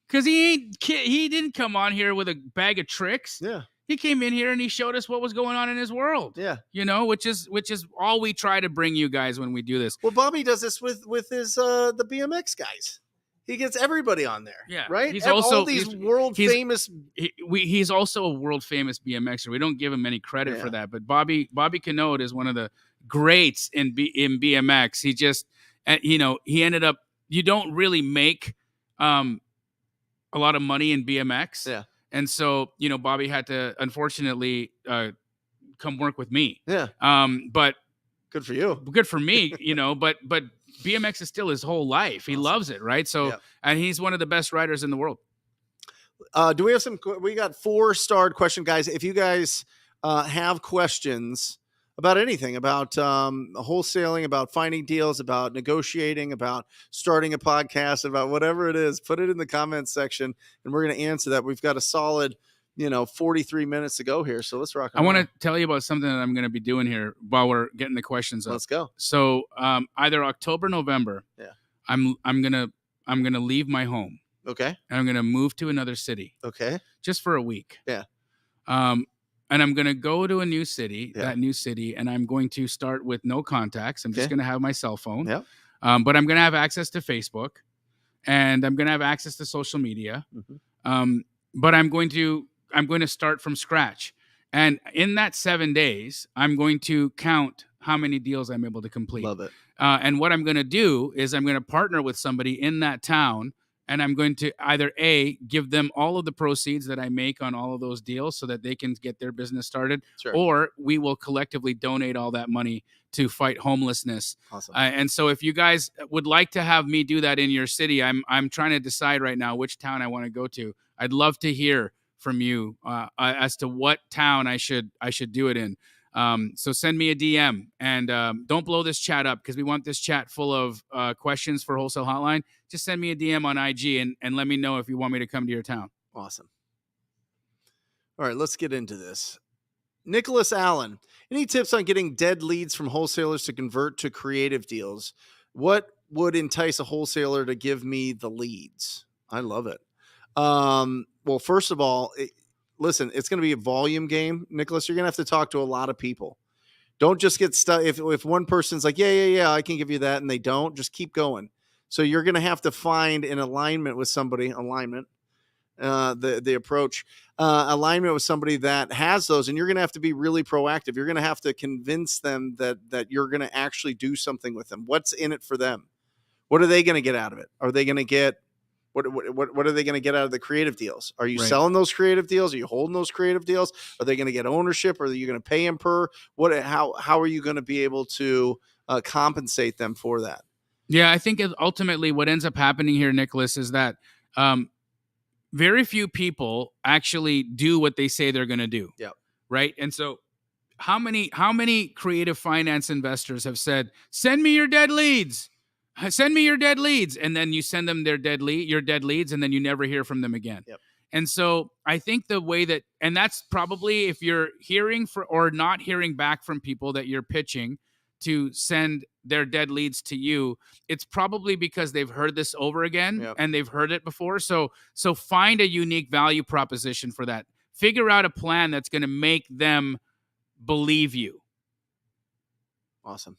Because he didn't come on here with a bag of tricks. Yeah. He came in here and he showed us what was going on in his world. Yeah. Which is all we try to bring you guys when we do this. Well, Bobby does this with his the BMX guys. He gets everybody on there. Yeah. Right? He's also all these world famous. He's also a world famous BMXer. We don't give him any credit for that. But Bobby Cannode is one of the greats in BMX. He just he ended up, you don't really make a lot of money in BMX. Yeah. And so, Bobby had to, unfortunately, come work with me. Yeah. But good for you. Good for me, but BMX is still his whole life. He loves it, right? So, and he's one of the best riders in the world. Do we have we got 4-starred question, guys. If you guys have questions about anything, about wholesaling, about finding deals, about negotiating, about starting a podcast, about whatever it is, put it in the comments section and we're going to answer that. We've got a solid, 43 minutes to go here. So let's rock. I want to tell you about something that I'm going to be doing here while we're getting the questions up. Let's go. So either October, November, I'm going to leave my home. Okay. And I'm going to move to another city. Okay. Just for a week. Yeah. And I'm going to go to a new city, that new city, and I'm going to start with no contacts. I'm just going to have my cell phone. Yeah. But I'm going to have access to Facebook, and I'm going to have access to social media. Mm-hmm. But I'm going to start from scratch. And in that 7 days, I'm going to count how many deals I'm able to complete. Love it. And what I'm going to do is I'm going to partner with somebody in that town. And I'm going to either give them all of the proceeds that I make on all of those deals so that they can get their business started, or we will collectively donate all that money to fight homelessness. Awesome. And so if you guys would like to have me do that in your city, I'm trying to decide right now which town I want to go to. I'd love to hear from you as to what town I should do it in. So send me a DM and don't blow this chat up because we want this chat full of questions for Wholesale Hotline. Just send me a DM on IG and let me know if you want me to come to your town. Awesome. All right, let's get into this. Nicholas Allen, any tips on getting dead leads from wholesalers to convert to creative deals? What would entice a wholesaler to give me the leads? I love it. Well, first of all, listen, it's going to be a volume game, Nicholas. You're going to have to talk to a lot of people. Don't just get stuck. If one person's like, yeah, I can give you that, and they don't, just keep going. So you're going to have to find an alignment with somebody, the approach, alignment with somebody that has those, and you're going to have to be really proactive. You're going to have to convince them that you're going to actually do something with them. What's in it for them? What are they going to get out of it? Are they going to get What are they going to get out of the creative deals? Are you selling those creative deals? Are you holding those creative deals? Are they going to get ownership? Or are you going to pay them per? How are you going to be able to compensate them for that? Yeah, I think ultimately what ends up happening here, Nicholas, is that very few people actually do what they say they're going to do. Yeah. Right. And so how many creative finance investors have said, send me your dead leads? Send me your dead leads. And then you send them your dead leads, and then you never hear from them again. Yep. And so I think the way that, and that's probably if you're hearing or not hearing back from people that you're pitching to send their dead leads to you, it's probably because they've heard this over again Yep. and they've heard it before. So find a unique value proposition for that. Figure out a plan that's going to make them believe you. Awesome.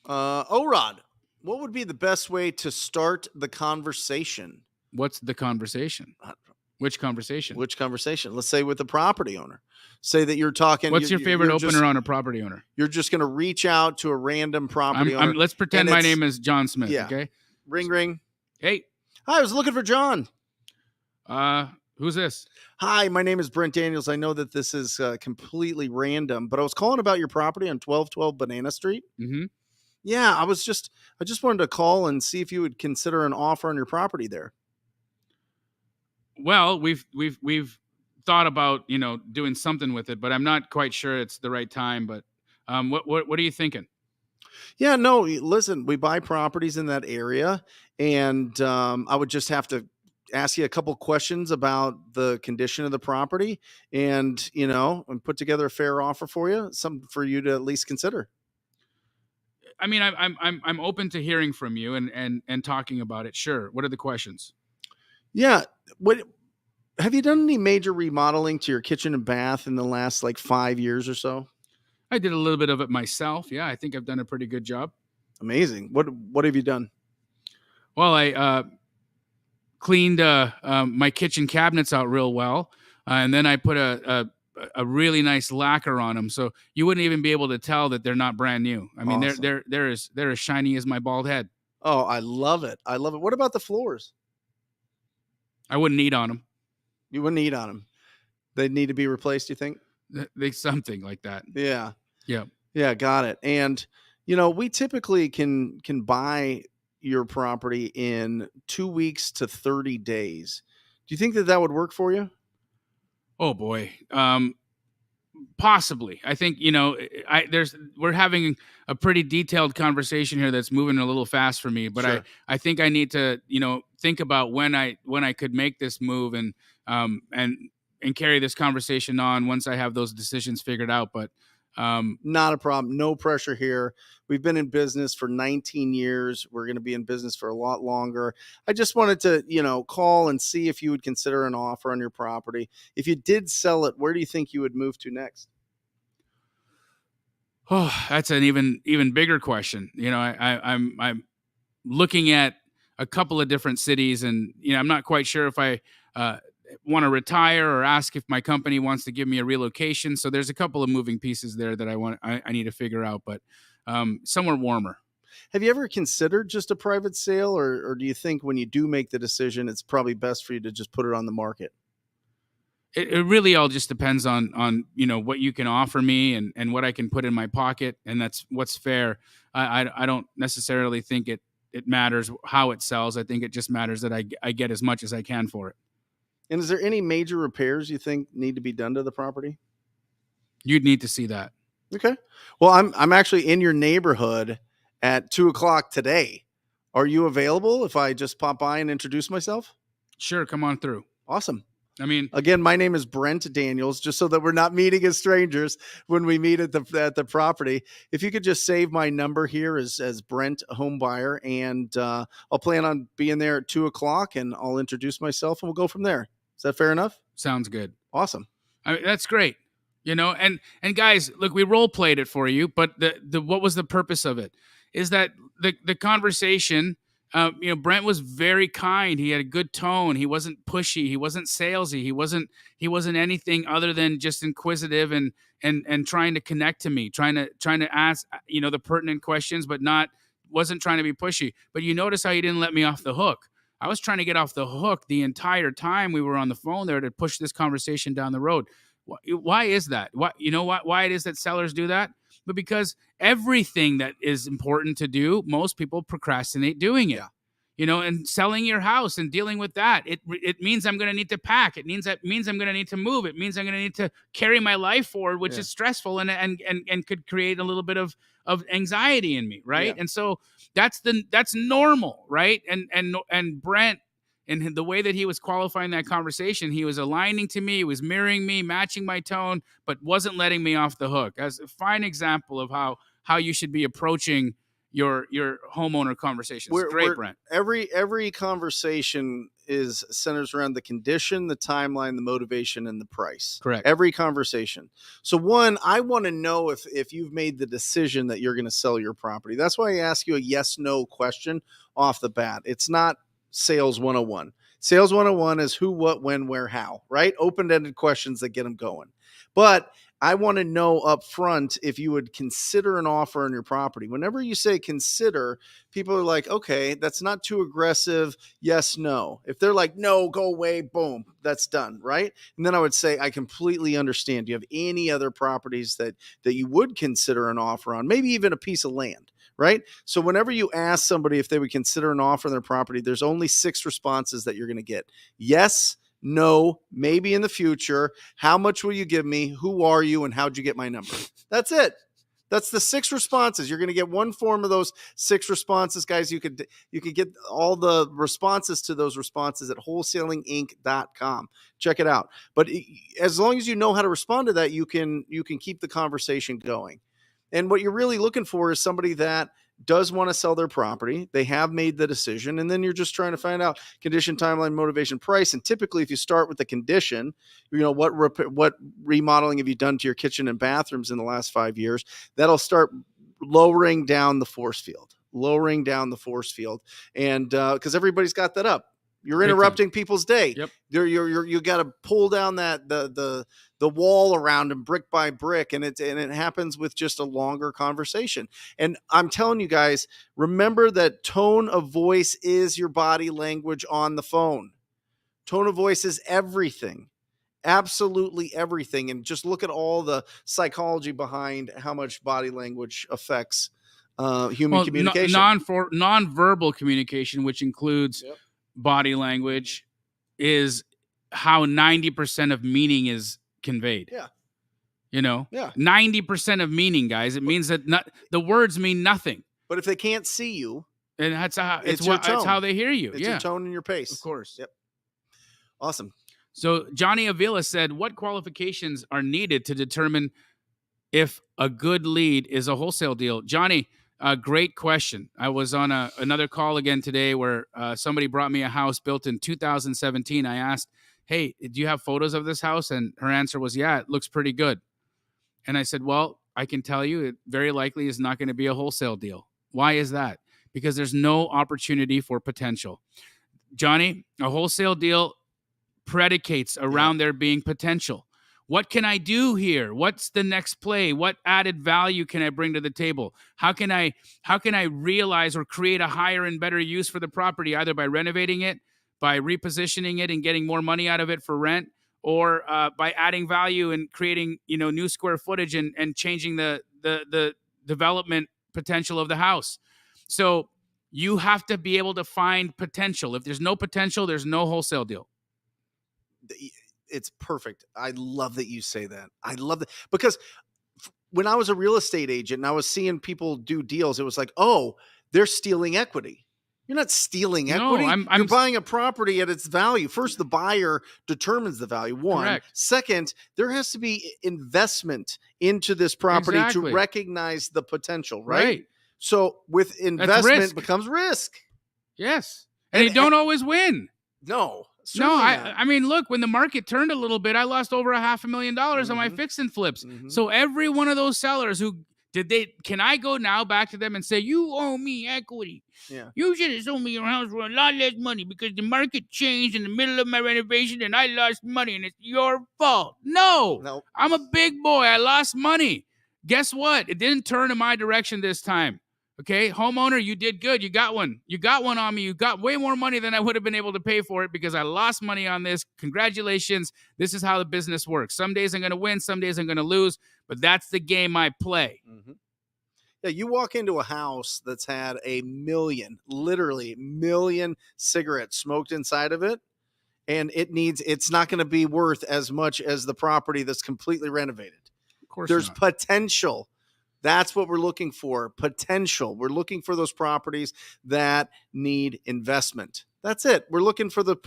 Orod, what would be the best way to start the conversation? What's the conversation? Which conversation? Which conversation? Let's say with the property owner. Say that you're talking. What's your favorite opener on a property owner? You're just going to reach out to a random property owner. Let's pretend my name is John Smith. Yeah. Okay. Ring, ring. Hey. Hi, I was looking for John. Who's this? Hi, my name is Brent Daniels. I know that this is completely random, but I was calling about your property on 1212 Banana Street. Mm-hmm. Yeah, I just wanted to call and see if you would consider an offer on your property there. Well, we've thought about, doing something with it, but I'm not quite sure it's the right time. But what are you thinking? Yeah, no, listen, we buy properties in that area, and I would just have to ask you a couple questions about the condition of the property, and and put together a fair offer for you, something for you to at least consider. I mean, I'm open to hearing from you and talking about it. Sure. What are the questions? Yeah. What have you done any major remodeling to your kitchen and bath in the last 5 years or so? I did a little bit of it myself. Yeah, I think I've done a pretty good job. Amazing. What have you done? Well, I cleaned my kitchen cabinets out real well, and then I put a really nice lacquer on them, so you wouldn't even be able to tell that they're not brand new. I mean, awesome. they're as shiny as my bald head. Oh, I love it. I love it. What about the floors? I wouldn't eat on them. You wouldn't eat on them. They'd need to be replaced, you think? They something like that. Yeah. Yeah. Yeah, got it. And we typically can buy your property in 2 weeks to 30 days. Do you think that would work for you? Oh boy. Possibly. I think, we're having a pretty detailed conversation here that's moving a little fast for me, but Sure. I think I need to, think about when I could make this move and carry this conversation on once I have those decisions figured out. But not a problem. No pressure here. We've been in business for 19 years. We're going to be in business for a lot longer. I just wanted to, call and see if you would consider an offer on your property. If you did sell it, where do you think you would move to next? Oh, that's an even bigger question. I'm looking at a couple of different cities, and I'm not quite sure if I want to retire or ask if my company wants to give me a relocation. So there's a couple of moving pieces there that I need to figure out, but somewhere warmer. Have you ever considered just a private sale, or do you think when you do make the decision, it's probably best for you to just put it on the market? It really all just depends on what you can offer me and what I can put in my pocket, and that's what's fair. I don't necessarily think it matters how it sells. I think it just matters that I get as much as I can for it. And is there any major repairs you think need to be done to the property? You'd need to see that. Okay. Well, I'm actually in your neighborhood at 2:00 today. Are you available if I just pop by and introduce myself? Sure. Come on through. Awesome. I mean, again, my name is Brent Daniels, just so that we're not meeting as strangers when we meet at the property. If you could just save my number here as Brent Homebuyer, and I'll plan on being there at 2:00, and I'll introduce myself, and we'll go from there. Is that fair enough? Sounds good. Awesome. I mean, that's great. And guys, look, we role played it for you, but the what was the purpose of it? Is that the conversation? Brent was very kind. He had a good tone. He wasn't pushy. He wasn't salesy. He wasn't anything other than just inquisitive and trying to connect to me, trying to ask the pertinent questions, but wasn't trying to be pushy. But you notice how he didn't let me off the hook. I was trying to get off the hook the entire time we were on the phone there to push this conversation down the road. Why is that? Why it is that sellers do that? But because everything that is important to do, most people procrastinate doing it. Yeah. And selling your house and dealing with that, it means I'm going to need to pack. It means I'm going to need to move. It means I'm going to need to carry my life forward, which is stressful and could create a little bit of anxiety in me, right? Yeah. And so that's normal, right? And Brent And the way that he was qualifying that conversation, he was aligning to me, he was mirroring me, matching my tone, but wasn't letting me off the hook. As a fine example of how you should be approaching your homeowner conversations. Great, Brent. Every conversation is centers around the condition, the timeline, the motivation, and the price. Correct. Every conversation. So one, I want to know if you've made the decision that you're going to sell your property. That's why I ask you a yes/no question off the bat. It's not sales 101. Sales 101 is who, what, when, where, how, right? Open-ended questions that get them going. But I want to know up front if you would consider an offer on your property. Whenever you say consider, people are like, okay, that's not too aggressive. Yes, no. If they're like, no, go away, boom, that's done, right? And then I would say, I completely understand. Do you have any other properties that you would consider an offer on? Maybe even a piece of land, right? So whenever you ask somebody if they would consider an offer on their property, there's only 6 responses that you're going to get. Yes, no, maybe in the future. How much will you give me? Who are you? And how'd you get my number? That's it. That's the 6 responses. You're going to get one form of those 6 responses, guys. You could get all the responses to those responses at wholesalinginc.com. Check it out. But as long as you know how to respond to that, you can keep the conversation going. And what you're really looking for is somebody that does want to sell their property. They have made the decision. And then you're just trying to find out condition, timeline, motivation, price. And typically, if you start with the condition, what remodeling have you done to your kitchen and bathrooms in the last 5 years? That'll start lowering down the force field. And because everybody's got that up. You're interrupting people's day. Yep. You got to pull down that the wall around them brick by brick, and it happens with just a longer conversation. And I'm telling you guys, remember that tone of voice is your body language on the phone. Tone of voice is everything. Absolutely everything. And just look at all the psychology behind how much body language affects human communication. Non-verbal communication, which includes body language, is how 90% of meaning is conveyed. Yeah. 90% of meaning, guys. It means that the words mean nothing. But if they can't see you, and that's how it's how they hear you. It's your tone and your pace. Of course. Yep. Awesome. So Johnny Avila said, what qualifications are needed to determine if a good lead is a wholesale deal? Johnny, great question. I was on another call again today where somebody brought me a house built in 2017. I asked, hey, do you have photos of this house? And her answer was, yeah, it looks pretty good. And I said, well, I can tell you it very likely is not going to be a wholesale deal. Why is that? Because there's no opportunity for potential. Johnny, a wholesale deal predicates around there being potential. What can I do here? What's the next play? What added value can I bring to the table? How can I realize or create a higher and better use for the property, either by renovating it, by repositioning it and getting more money out of it for rent, or by adding value and creating new square footage and changing the development potential of the house. So you have to be able to find potential. If there's no potential, there's no wholesale deal. It's perfect. I love that you say that. I love that, because when I was a real estate agent and I was seeing people do deals, it was like, oh, they're stealing equity. You're not stealing equity. You're buying a property at its value. First, the buyer determines the value. One. Correct. Second, there has to be investment into this property to recognize the potential, right? So with investment becomes risk. Yes. And you don't always win. No. No, I mean, look, when the market turned a little bit, I lost over $500,000 on my fix and flips. So every one of those sellers can I go now back to them and say, you owe me equity? Yeah. You should have sold me your house for a lot less money because the market changed in the middle of my renovation and I lost money and it's your fault. No. I'm a big boy. I lost money. Guess what? It didn't turn in my direction this time. Okay, homeowner, you did good. You got one. You got one on me. You got way more money than I would have been able to pay for it because I lost money on this. Congratulations. This is how the business works. Some days I'm going to win. Some days I'm going to lose. But that's the game I play. Yeah, you walk into a house that's had literally million cigarettes smoked inside of it, and it's not going to be worth as much as the property that's completely renovated. Of course There's not. potential. That's what we're looking for. Potential. We're looking for those properties that need investment. That's it. We're looking for the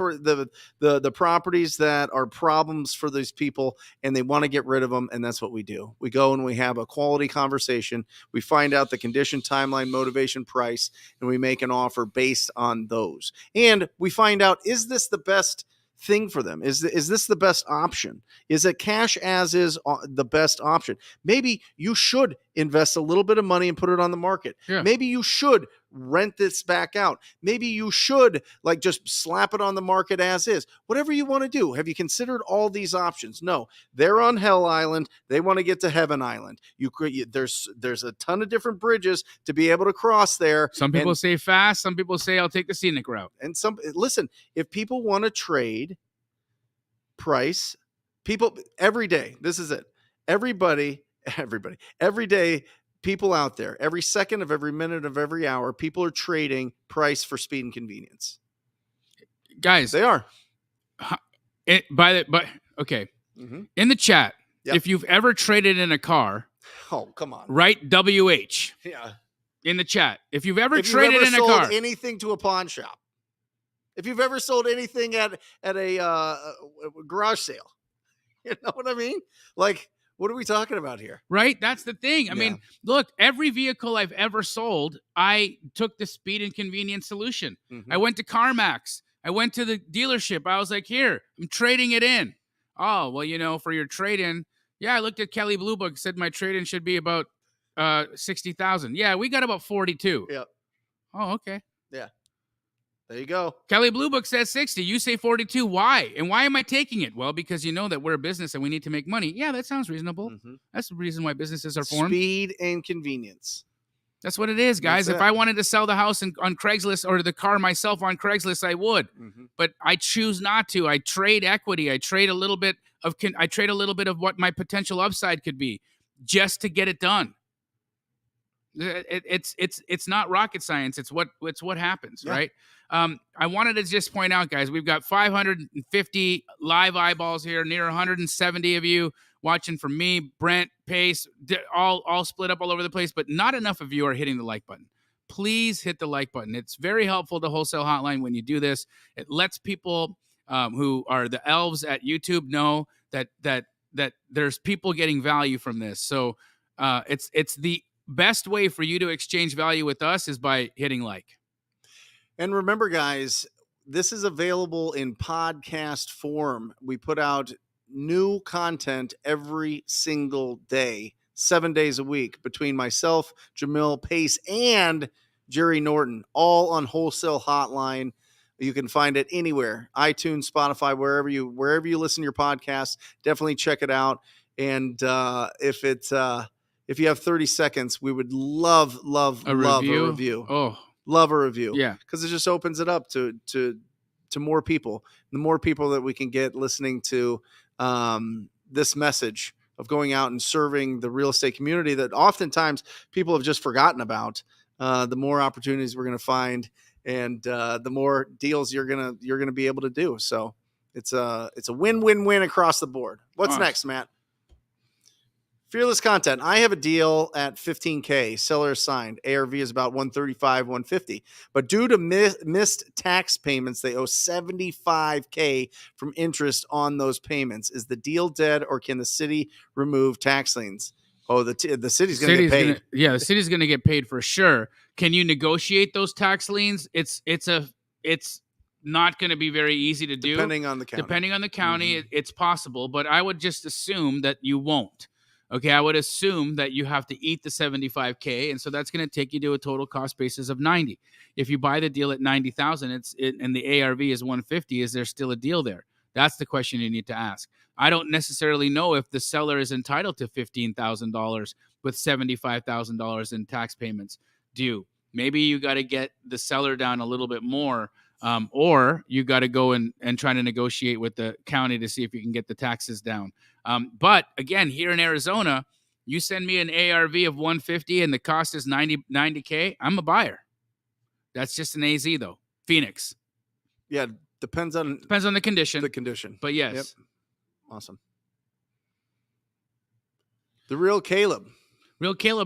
properties that are problems for these people, and they want to get rid of them. And that's what we do. We go and we have a quality conversation. We find out the condition, timeline, motivation, price, and we make an offer based on those. And we find out, is this the best thing for them? Is this the best option? Is it cash as is the best option? Maybe you should invest a little bit of money and put it on the market. Yeah. Maybe you should rent this back out. Maybe you should like just slap it on the market as is. Whatever you want to do. Have you considered all these options? No, they're on Hell Island. They want to get to Heaven Island. There's a ton of different bridges to be able to cross there. Some people say fast. Some people say I'll take the scenic route. And listen, if people want to trade price, people every day, this is it. Every day, people out there, every second of every minute of every hour, people are trading price for speed and convenience. Guys, they are. Okay. Mm-hmm. In the chat, if you've ever traded in a car, oh, come on. Write WH. Yeah. In the chat. If you've ever traded in a car. Anything to a pawn shop. If you've ever sold anything at a garage sale. You know what I mean? Like, what are we talking about here? Right? That's the thing. I mean, look, every vehicle I've ever sold, I took the speed and convenience solution. Mm-hmm. I went to CarMax. I went to the dealership. I was like, here, I'm trading it in. Oh, well, for your trade-in. Yeah, I looked at Kelley Blue Book, said my trade-in should be about 60,000. Yeah, we got about 42. Yep. Oh, okay. Yeah. There you go. Kelley Blue Book says 60. You say 42. Why? And why am I taking it? Well, because you know that we're a business and we need to make money. Yeah, that sounds reasonable. Mm-hmm. That's the reason why businesses are formed. Speed and convenience. That's what it is, guys. If I wanted to sell the house on Craigslist or the car myself on Craigslist, I would. Mm-hmm. But I choose not to. I trade equity. I trade a little bit of what my potential upside could be just to get it done. It's not rocket science. It's what happens, right? I wanted to just point out, guys, we've got 550 live eyeballs here, near 170 of you watching from me, Brent, Pace, all split up all over the place, but not enough of you are hitting the like button. Please hit the like button. It's very helpful to Wholesale Hotline when you do this. It lets people who are the elves at YouTube know that there's people getting value from this. So it's the best way for you to exchange value with us is by hitting like. And remember, guys, this is available in podcast form. We put out new content every single day, 7 days a week, between myself, Jamil, Pace, and Jerry Norton, all on Wholesale Hotline. You can find it anywhere, iTunes, Spotify, wherever you listen to your podcast. Definitely check it out. And if you have 30 seconds, we would love a review. Oh. Love a review. Yeah. Because it just opens it up to more people. The more people that we can get listening to this message of going out and serving the real estate community that oftentimes people have just forgotten about, the more opportunities we're going to find, and the more deals you're gonna be able to do. So it's a win-win-win across the board. What's next, Matt? Fearless content. I have a deal at $15K. Seller assigned. ARV is about $135, $150. But due to missed tax payments, they owe $75K from interest on those payments. Is the deal dead, or can the city remove tax liens? Oh, the city's going to get paid. The city's going to get paid for sure. Can you negotiate those tax liens? It's not going to be very easy to do. Depending on the county. Mm-hmm. It's possible, but I would just assume that you won't. Okay, I would assume that you have to eat the $75K, and so that's going to take you to a total cost basis of $90. If you buy the deal at $90,000, and the ARV is $150, is there still a deal there? That's the question you need to ask. I don't necessarily know if the seller is entitled to $15,000 with $75,000 in tax payments due. Maybe you got to get the seller down a little bit more, or you got to go and try to negotiate with the county to see if you can get the taxes down. But again, here in Arizona, you send me an ARV of 150 and the cost is 90K, I'm a buyer. That's just an AZ though. Phoenix. Yeah, depends on the condition. The condition. But yes. Yep. Awesome. The Real Caleb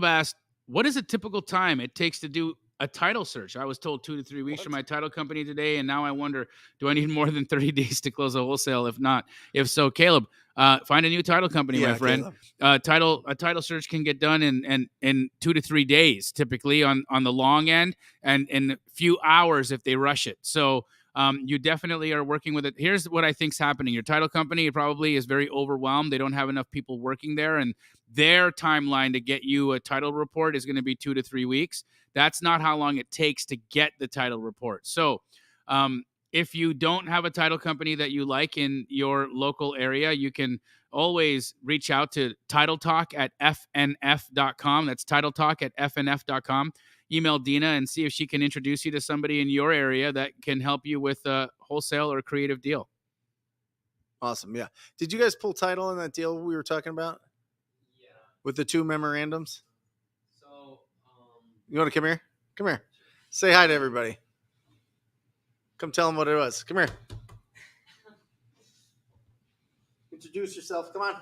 asked, what is a typical time it takes to do a title search. I was told 2 to 3 weeks from my title company today, and now I wonder, do I need more than 30 days to close a wholesale? If not, if so, Caleb, find a new title company, my friend. A title search can get done in 2 to 3 days, typically on the long end, and in a few hours if they rush it. So you definitely are working with it. Here's what I think's happening. Your title company probably is very overwhelmed. They don't have enough people working there, and their timeline to get you a title report is going to be 2 to 3 weeks. That's not how long it takes to get the title report. So if you don't have a title company that you like in your local area, you can always reach out to titletalk@fnf.com. That's titletalk@fnf.com. Email Dina and see if she can introduce you to somebody in your area that can help you with a wholesale or creative deal. Awesome. Yeah. Did you guys pull title in that deal we were talking about? Yeah. With the 2 memorandums? So, You want to come here? Come here. Say hi to everybody. Come tell them what it was. Come here. Introduce yourself. Come on.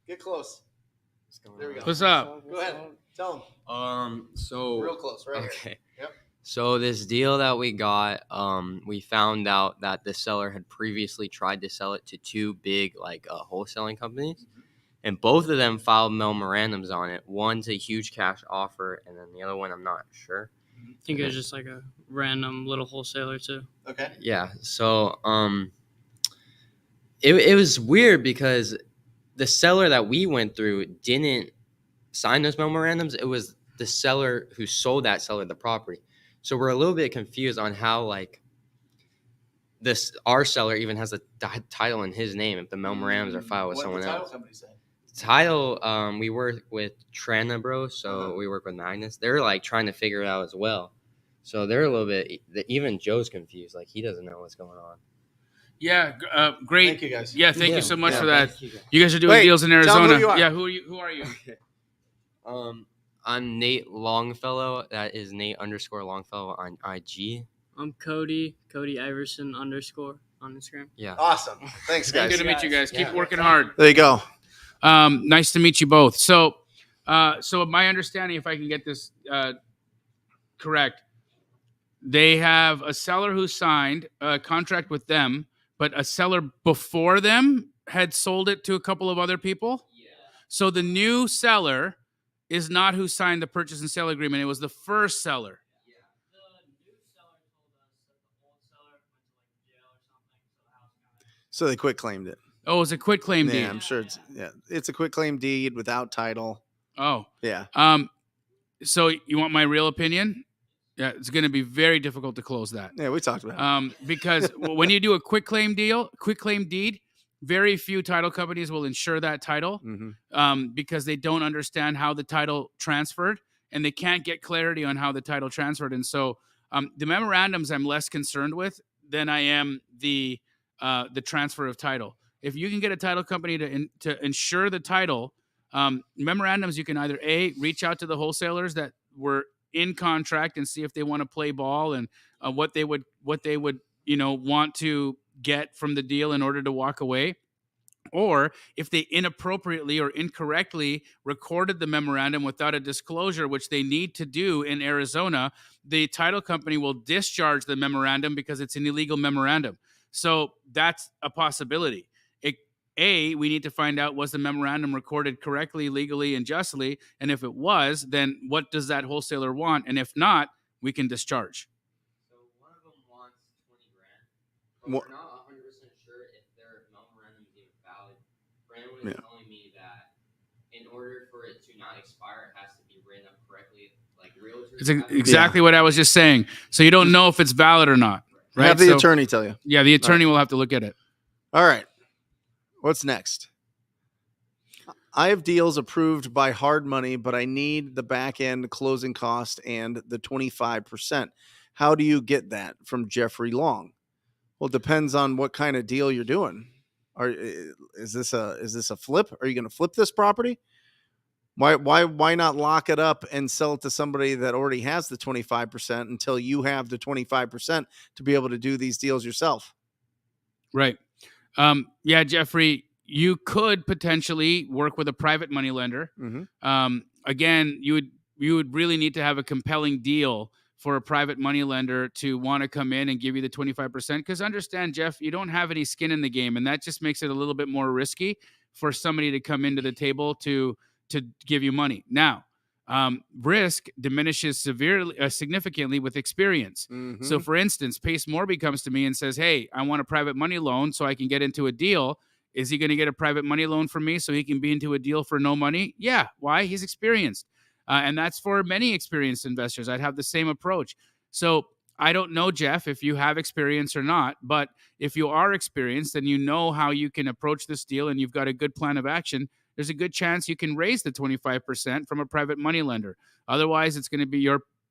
Get close. There we go. What's up? Go ahead. Tell them. So Real close, right here. okay. Yep. So this deal that we got, we found out that the seller had previously tried to sell it to 2 big wholesaling companies, and both of them filed memorandums on it. One's a huge cash offer, and then the other one I'm not sure. I think it was just like a random little wholesaler too. Okay. Yeah. So it was weird because the seller that we went through didn't sign those memorandums. It was the seller who sold that seller the property. So we're a little bit confused on how our seller even has a title in his name if the memorandums are filed with someone else. Company say? Title, we work with Trana Bros, so we work with Magnus. They're trying to figure it out as well. So they're a little bit, even Joe's confused. He doesn't know what's going on. Yeah, great. Thank you, guys. Yeah, thank you so much Yeah, for that. Thank you guys. You guys are doing Wait, deals in tell 'em Arizona. who you are. Yeah, who are you? I'm Nate Longfellow. That is Nate_Longfellow on IG. I'm Cody Iverson _ on Instagram. Yeah. Awesome. Thanks, guys. Good to meet you guys. Keep Yeah. working hard. There you go. Nice to meet you both. So my understanding, if I can get this correct, they have a seller who signed a contract with them, but a seller before them had sold it to a couple of other people. Yeah. So the new seller is not who signed the purchase and sale agreement. It was the first seller. The new seller told us that the old seller went to jail or something, so the house got So they quit claimed it. Oh, it was a quit claim deed. Yeah, I'm sure it's a quit claim deed without title. Oh. Yeah. So you want my real opinion? Yeah, it's going to be very difficult to close that. Yeah, we talked about it. Because when you do a quit claim deed, very few title companies will insure that title because they don't understand how the title transferred and they can't get clarity on how the title transferred. And so the memorandums I'm less concerned with than I am the transfer of title. If you can get a title company to insure the title, memorandums, you can either reach out to the wholesalers that were in contract and see if they want to play ball and what they would want to get from the deal in order to walk away. Or if they inappropriately or incorrectly recorded the memorandum without a disclosure, which they need to do in Arizona, the title company will discharge the memorandum because it's an illegal memorandum. So that's a possibility. We need to find out, was the memorandum recorded correctly, legally, and justly? And if it was, then what does that wholesaler want? And if not, we can discharge. So one of them wants $20,000, but we're not 100% sure if their memorandum is even valid. Brent was telling me that in order for it to not expire, it has to be written up correctly, like realtors. It's exactly what I was just saying. So you don't know if it's valid or not, right? Have the attorney tell you. Yeah, the attorney will have to look at it. All right. What's next? I have deals approved by hard money, but I need the back end closing cost and the 25%. How do you get that? From Jeffrey Long. Well, it depends on what kind of deal you're doing. Is this a flip? Are you going to flip this property? Why not lock it up and sell it to somebody that already has the 25% until you have the 25% to be able to do these deals yourself? Right. Yeah, Jeffrey, you could potentially work with a private money lender. Again, you would you would really need to have a compelling deal for a private money lender to want to come in and give you the 25%. Because understand, Jeff, you don't have any skin in the game, and that just makes it a little bit more risky for somebody to come into the table to give you money. Now, risk diminishes significantly with experience. Mm-hmm. So, for instance, Pace Morby comes to me and says, "Hey, I want a private money loan so I can get into a deal." Is he going to get a private money loan from me so he can be into a deal for no money? Yeah. Why? He's experienced. And that's for many experienced investors. I'd have the same approach. So I don't know, Jeff, if you have experience or not, but if you are experienced and you know how you can approach this deal and you've got a good plan of action, there's a good chance you can raise the 25% from a private money lender. Otherwise, it's going to be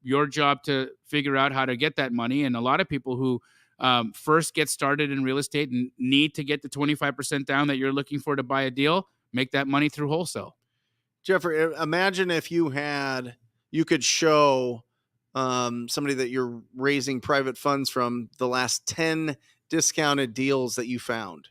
your job to figure out how to get that money. And a lot of people who first get started in real estate and need to get the 25% down that you're looking for to buy a deal, make that money through wholesale. Jeffrey, imagine if you could show somebody that you're raising private funds from the last 10 discounted deals that you found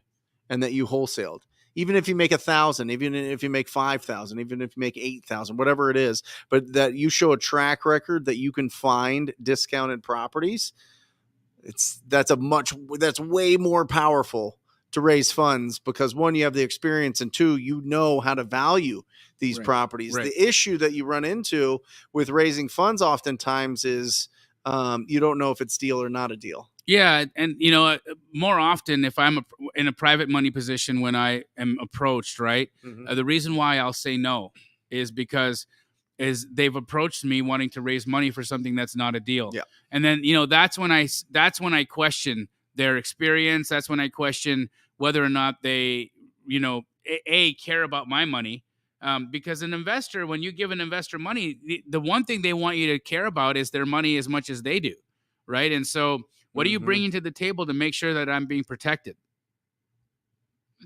and that you wholesaled. Even if you make 1,000, even if you make 5,000, even if you make 8,000, whatever it is, but that you show a track record that you can find discounted properties, that's way more powerful to raise funds, because one, you have the experience, and two, you know how to value these properties. Right. The issue that you run into with raising funds oftentimes is you don't know if it's deal or not a deal. Yeah, and more often if I'm in a private money position when I am approached, right? Mm-hmm. The reason why I'll say no is because they've approached me wanting to raise money for something that's not a deal. Yeah. And then that's when I question their experience. That's when I question whether or not they care about my money. Because an investor, when you give an investor money, the one thing they want you to care about is their money as much as they do, right? And so, what are you bringing to the table to make sure that I'm being protected?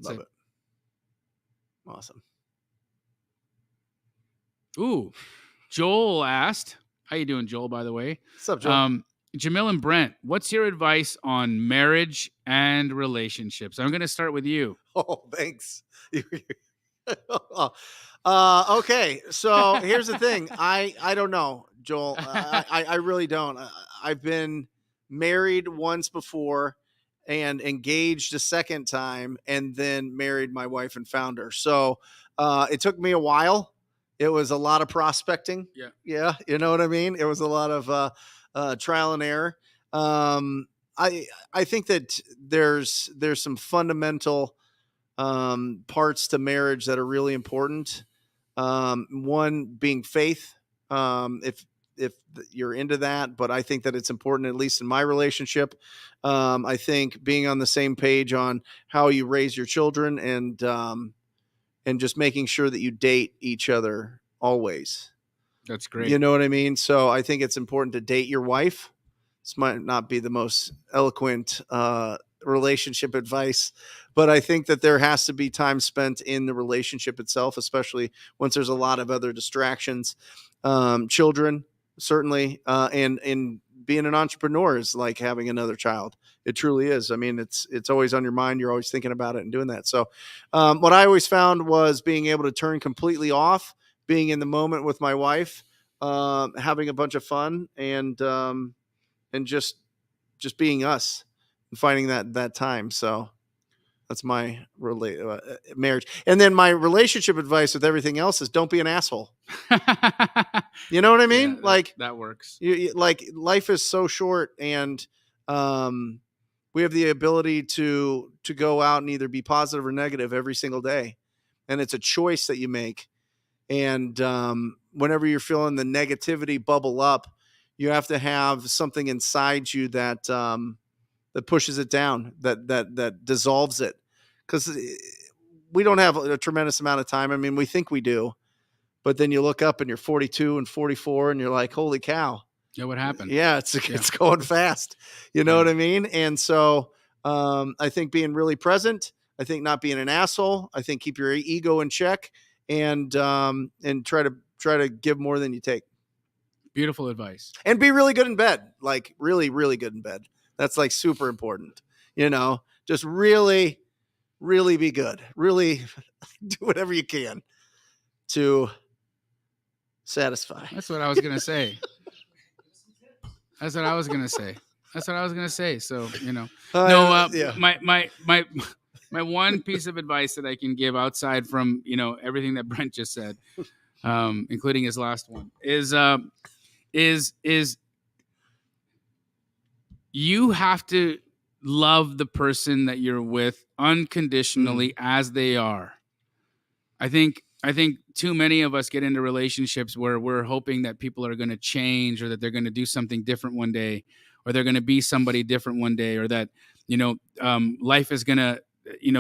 Love it. Awesome. Ooh, Joel asked, "How you doing, Joel? By the way, what's up, Joel? Jamil and Brent, what's your advice on marriage and relationships?" I'm going to start with you. Oh, thanks. Okay, so here's the thing. I don't know, Joel. I really don't. I've been married once before and engaged a second time, and then married my wife and found her. So it took me a while. It was a lot of prospecting. Yeah. You know what I mean? It was a lot of trial and error. I think that there's some fundamental parts to marriage that are really important. One being faith. If you're into that, but I think that it's important, at least in my relationship. I think being on the same page on how you raise your children, and just making sure that you date each other always. That's great. You know what I mean? So I think it's important to date your wife. This might not be the most eloquent relationship advice, but I think that there has to be time spent in the relationship itself, especially once there's a lot of other distractions. Children, certainly, and being an entrepreneur is like having another child. It truly is. I mean, it's always on your mind. You're always thinking about it and doing that. So what I always found was being able to turn completely off, being in the moment with my wife, having a bunch of fun, and just being us and finding that time. So that's my marriage. And then my relationship advice with everything else is don't be an asshole. You know what I mean? Yeah, that works. Like life is so short, and we have the ability to go out and either be positive or negative every single day. And it's a choice that you make. And whenever you're feeling the negativity bubble up, you have to have something inside you that pushes it down, that dissolves it. Because we don't have a tremendous amount of time. I mean, we think we do, but then you look up and you're 42 and 44 and you're like, holy cow. Yeah, what happened? Yeah, it's going fast. You know what I mean? And so I think being really present, I think not being an asshole, I think keep your ego in check, and try to give more than you take. Beautiful advice. And be really good in bed, like really, really good in bed. That's like super important. Just really, really be good. Really do whatever you can to Satisfy. That's what I was gonna say. That's what I was gonna say. That's what I was gonna say. So no. Yeah. My one piece of advice that I can give outside from everything that Brent just said, including his last one, is you have to love the person that you're with unconditionally as they are. I think too many of us get into relationships where we're hoping that people are going to change, or that they're going to do something different one day, or they're going to be somebody different one day, or that life is going to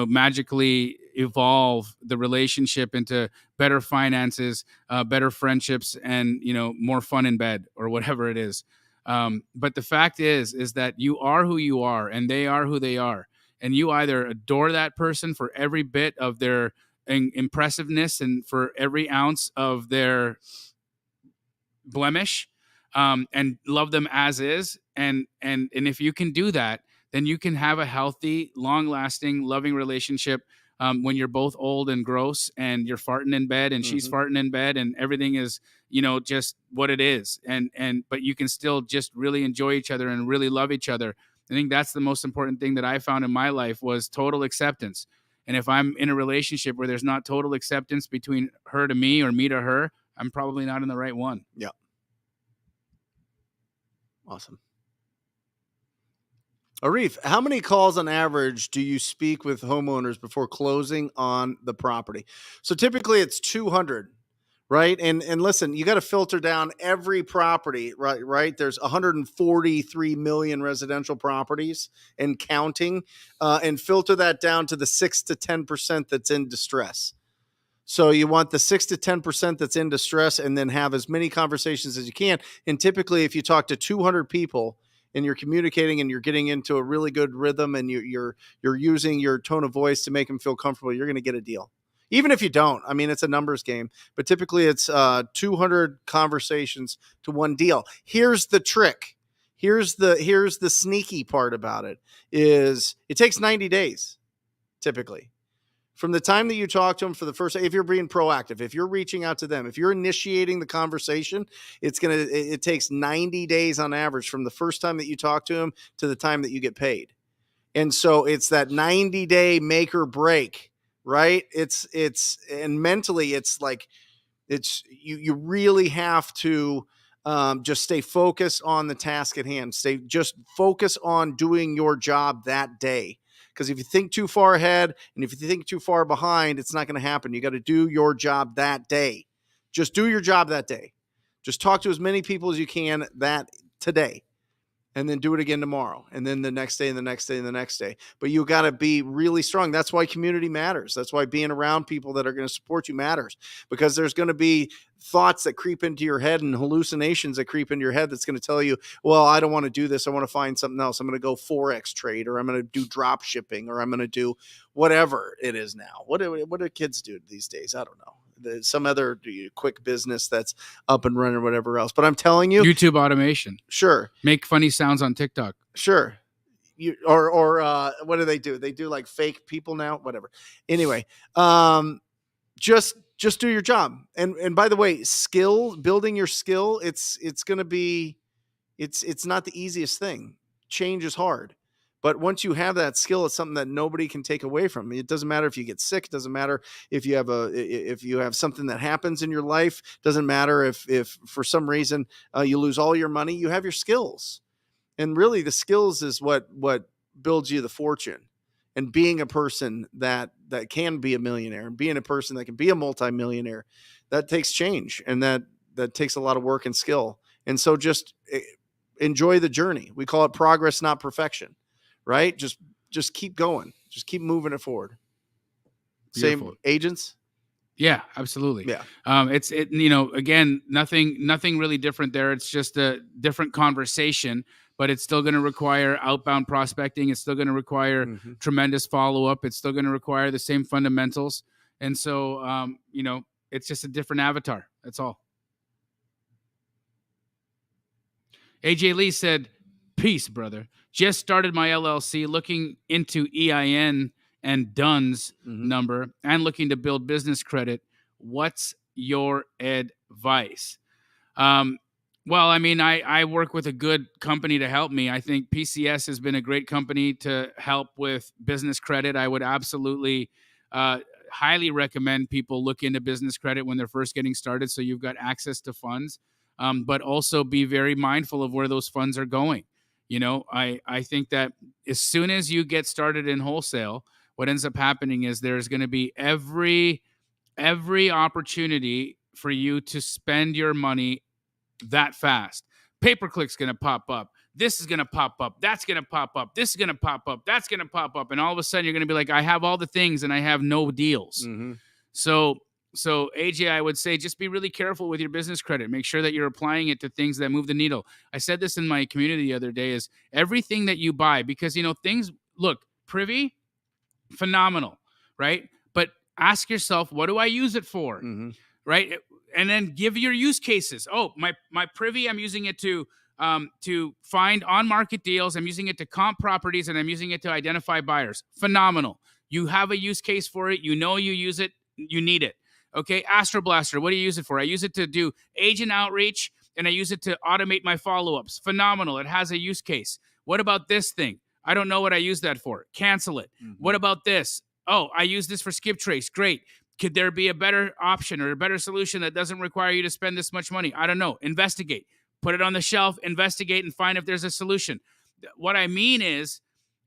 magically evolve the relationship into better finances, better friendships, and more fun in bed, or whatever it is. But the fact is that you are who you are, and they are who they are, and you either adore that person for every bit of their impressiveness and for every ounce of their blemish, and love them as is, and if you can do that, then you can have a healthy, long-lasting, loving relationship. When you're both old and gross, and you're farting in bed, and she's farting in bed, and everything is just what it is, but you can still just really enjoy each other and really love each other. I think that's the most important thing that I found in my life, was total acceptance. And if I'm in a relationship where there's not total acceptance between her to me or me to her, I'm probably not in the right one. Yeah. Awesome. Arif, how many calls on average do you speak with homeowners before closing on the property? So typically it's 200, right? And listen, you got to filter down every property, right? There's 143 million residential properties and counting, and filter that down to the 6 to 10% that's in distress. So you want the 6 to 10% that's in distress, and then have as many conversations as you can. And typically, if you talk to 200 people and you're communicating and you're getting into a really good rhythm, and you're using your tone of voice to make them feel comfortable, you're going to get a deal. Even if you don't, I mean, it's a numbers game, but typically it's 200 conversations to one deal. Here's the trick. Here's the sneaky part about it, is it takes 90 days typically. From the time that you talk to them for the first, if you're being proactive, if you're reaching out to them, if you're initiating the conversation, it takes 90 days on average from the first time that you talk to them to the time that you get paid. And so it's that 90-day make or break, right? And mentally it's like, you really have to just stay focused on the task at hand. Just focus on doing your job that day. Because if you think too far ahead and if you think too far behind, it's not going to happen. You got to do your job that day. Just do your job that day. Just talk to as many people as you can today, and then do it again tomorrow, and then the next day, and the next day, and the next day. But you got to be really strong. That's why community matters. That's why being around people that are going to support you matters, because there's going to be thoughts that creep into your head and hallucinations that creep into your head that's going to tell you, well, I don't want to do this. I want to find something else. I'm going to go Forex trade, or I'm going to do drop shipping, or I'm going to do whatever it is now. What do kids do these days? I don't know. Some other quick business that's up and running or whatever else. But I'm telling you, YouTube automation. Sure. Make funny sounds on TikTok. Sure. Or what do? They do like fake people now, whatever. Anyway, just do your job. And by the way, building your skill, it's going to be, it's not the easiest thing. Change is hard. But once you have that skill, it's something that nobody can take away from you. It doesn't matter if you get sick. It doesn't matter if you have something that happens in your life. It doesn't matter if for some reason you lose all your money. You have your skills, and really the skills is what builds you the fortune. And being a person that can be a millionaire, and being a person that can be a multimillionaire, that takes change, and that takes a lot of work and skill. And so just enjoy the journey. We call it progress, not perfection. Right? Just keep going. Just keep moving it forward. Beautiful. Same agents? Yeah, absolutely. Yeah. Again, nothing really different there. It's just a different conversation, but it's still going to require outbound prospecting. It's still going to require tremendous follow-up. It's still going to require the same fundamentals. And so, it's just a different avatar. That's all. AJ Lee said, "Peace, brother. Just started my LLC, looking into EIN and DUNS number, and looking to build business credit. What's your advice? Well, I mean, I work with a good company to help me. I think PCS has been a great company to help with business credit. I would absolutely highly recommend people look into business credit when they're first getting started, so you've got access to funds, but also be very mindful of where those funds are going. You know, I think that as soon as you get started in wholesale, what ends up happening is there's going to be every opportunity for you to spend your money that fast. Pay-per-click's going to pop up. This is going to pop up. That's going to pop up. This is going to pop up. That's going to pop up. And all of a sudden, you're going to be like, I have all the things and I have no deals. Mm-hmm. So AJ, I would say just be really careful with your business credit. Make sure that you're applying it to things that move the needle. I said this in my community the other day, is everything that you buy, because, you know, things, look, Privy, phenomenal, right? But ask yourself, what do I use it for? Mm-hmm. Right? And then give your use cases. Oh, my Privy, I'm using it to find on-market deals. I'm using it to comp properties, and I'm using it to identify buyers. Phenomenal. You have a use case for it. You know you use it. You need it. Okay, Astro Blaster, what do you use it for? I use it to do agent outreach, and I use it to automate my follow-ups. Phenomenal. It has a use case. What about this thing? I don't know what I use that for. Cancel it. Mm-hmm. What about this? Oh, I use this for skip trace. Great. Could there be a better option or a better solution that doesn't require you to spend this much money? I don't know. Investigate. Put it on the shelf, investigate, and find if there's a solution. What I mean is,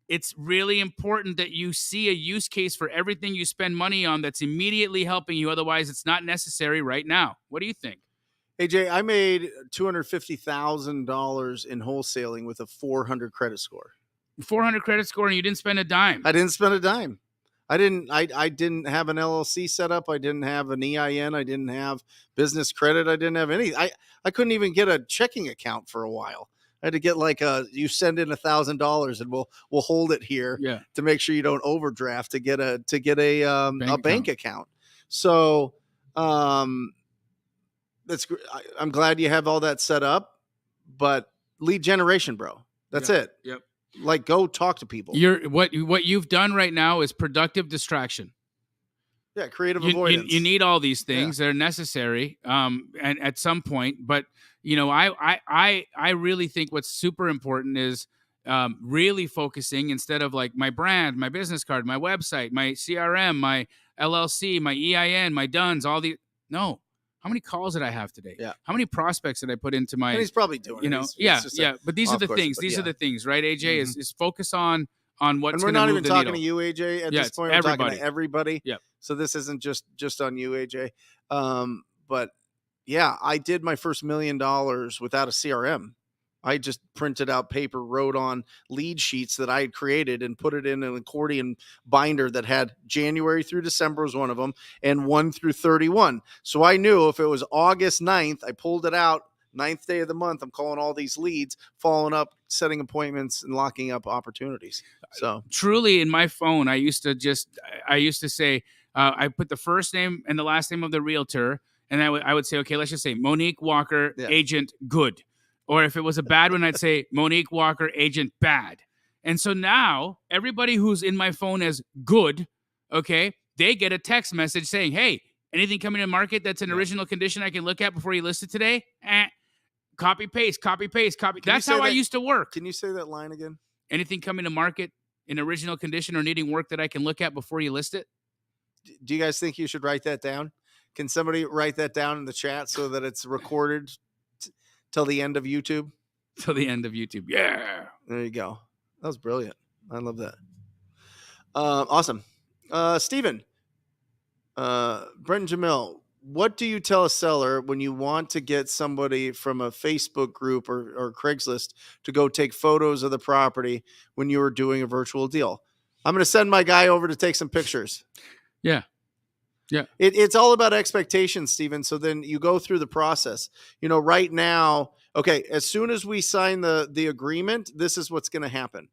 it's really important that you see a use case for everything you spend money on that's immediately helping you. Otherwise, it's not necessary right now. What do you think? AJ, I made $250,000 in wholesaling with a 400 credit score. 400 credit score, and you didn't spend a dime. I didn't spend a dime. I didn't have an LLC set up. I didn't have an EIN. I didn't have business credit. I didn't have any. I couldn't even get a checking account for a while. I had to get like you send in $1,000 and we'll hold it here to make sure you don't overdraft to get a bank account. So that's I'm glad you have all that set up, but lead generation, bro. That's it. Yep. Like, go talk to people. What you've done right now is productive distraction. Yeah, creative avoidance. You need all these things. They're necessary, and at some point. But you know, I really think what's super important is really focusing, instead of like my brand, my business card, my website, my CRM, my LLC, my EIN, my DUNS, all the no. How many calls did I have today? Yeah. How many prospects did I put into my? And he's probably doing. You know, it's But these are the things. These are the things, right? AJ is focus on what's. And we're not even talking to you, AJ. At this point, we're talking to everybody. Yeah. So this isn't just on you, AJ. But yeah, I did my first $1 million without a CRM. I just printed out paper, wrote on lead sheets that I had created, and put it in an accordion binder that had January through December was one of them, and 1 through 31. So I knew if it was August 9th, I pulled it out, 9th day of the month, I'm calling all these leads, following up, setting appointments, and locking up opportunities. So truly, in my phone, I used to say, I put the first name and the last name of the realtor, and I would say, okay, let's just say Monique Walker, agent, good. Or if it was a bad one, I'd say Monique Walker, agent, bad. And so now everybody who's in my phone as good, okay, they get a text message saying, hey, anything coming to market that's an original condition I can look at before you list it today? Copy, paste, copy, paste, copy. That's how I used to work. Can you say that line again? Anything coming to market in original condition or needing work that I can look at before you list it? Do you guys think you should write that down? Can somebody write that down in the chat so that it's recorded till the end of YouTube? Till the end of YouTube. Yeah. There you go. That was brilliant. I love that. Awesome. Steven, Brent and Jamil, what do you tell a seller when you want to get somebody from a Facebook group or Craigslist to go take photos of the property when you were doing a virtual deal? I'm going to send my guy over to take some pictures. Yeah. Yeah. It's all about expectations, Steven. So then you go through the process. You know, right now, okay, as soon as we sign the agreement, this is what's going to happen.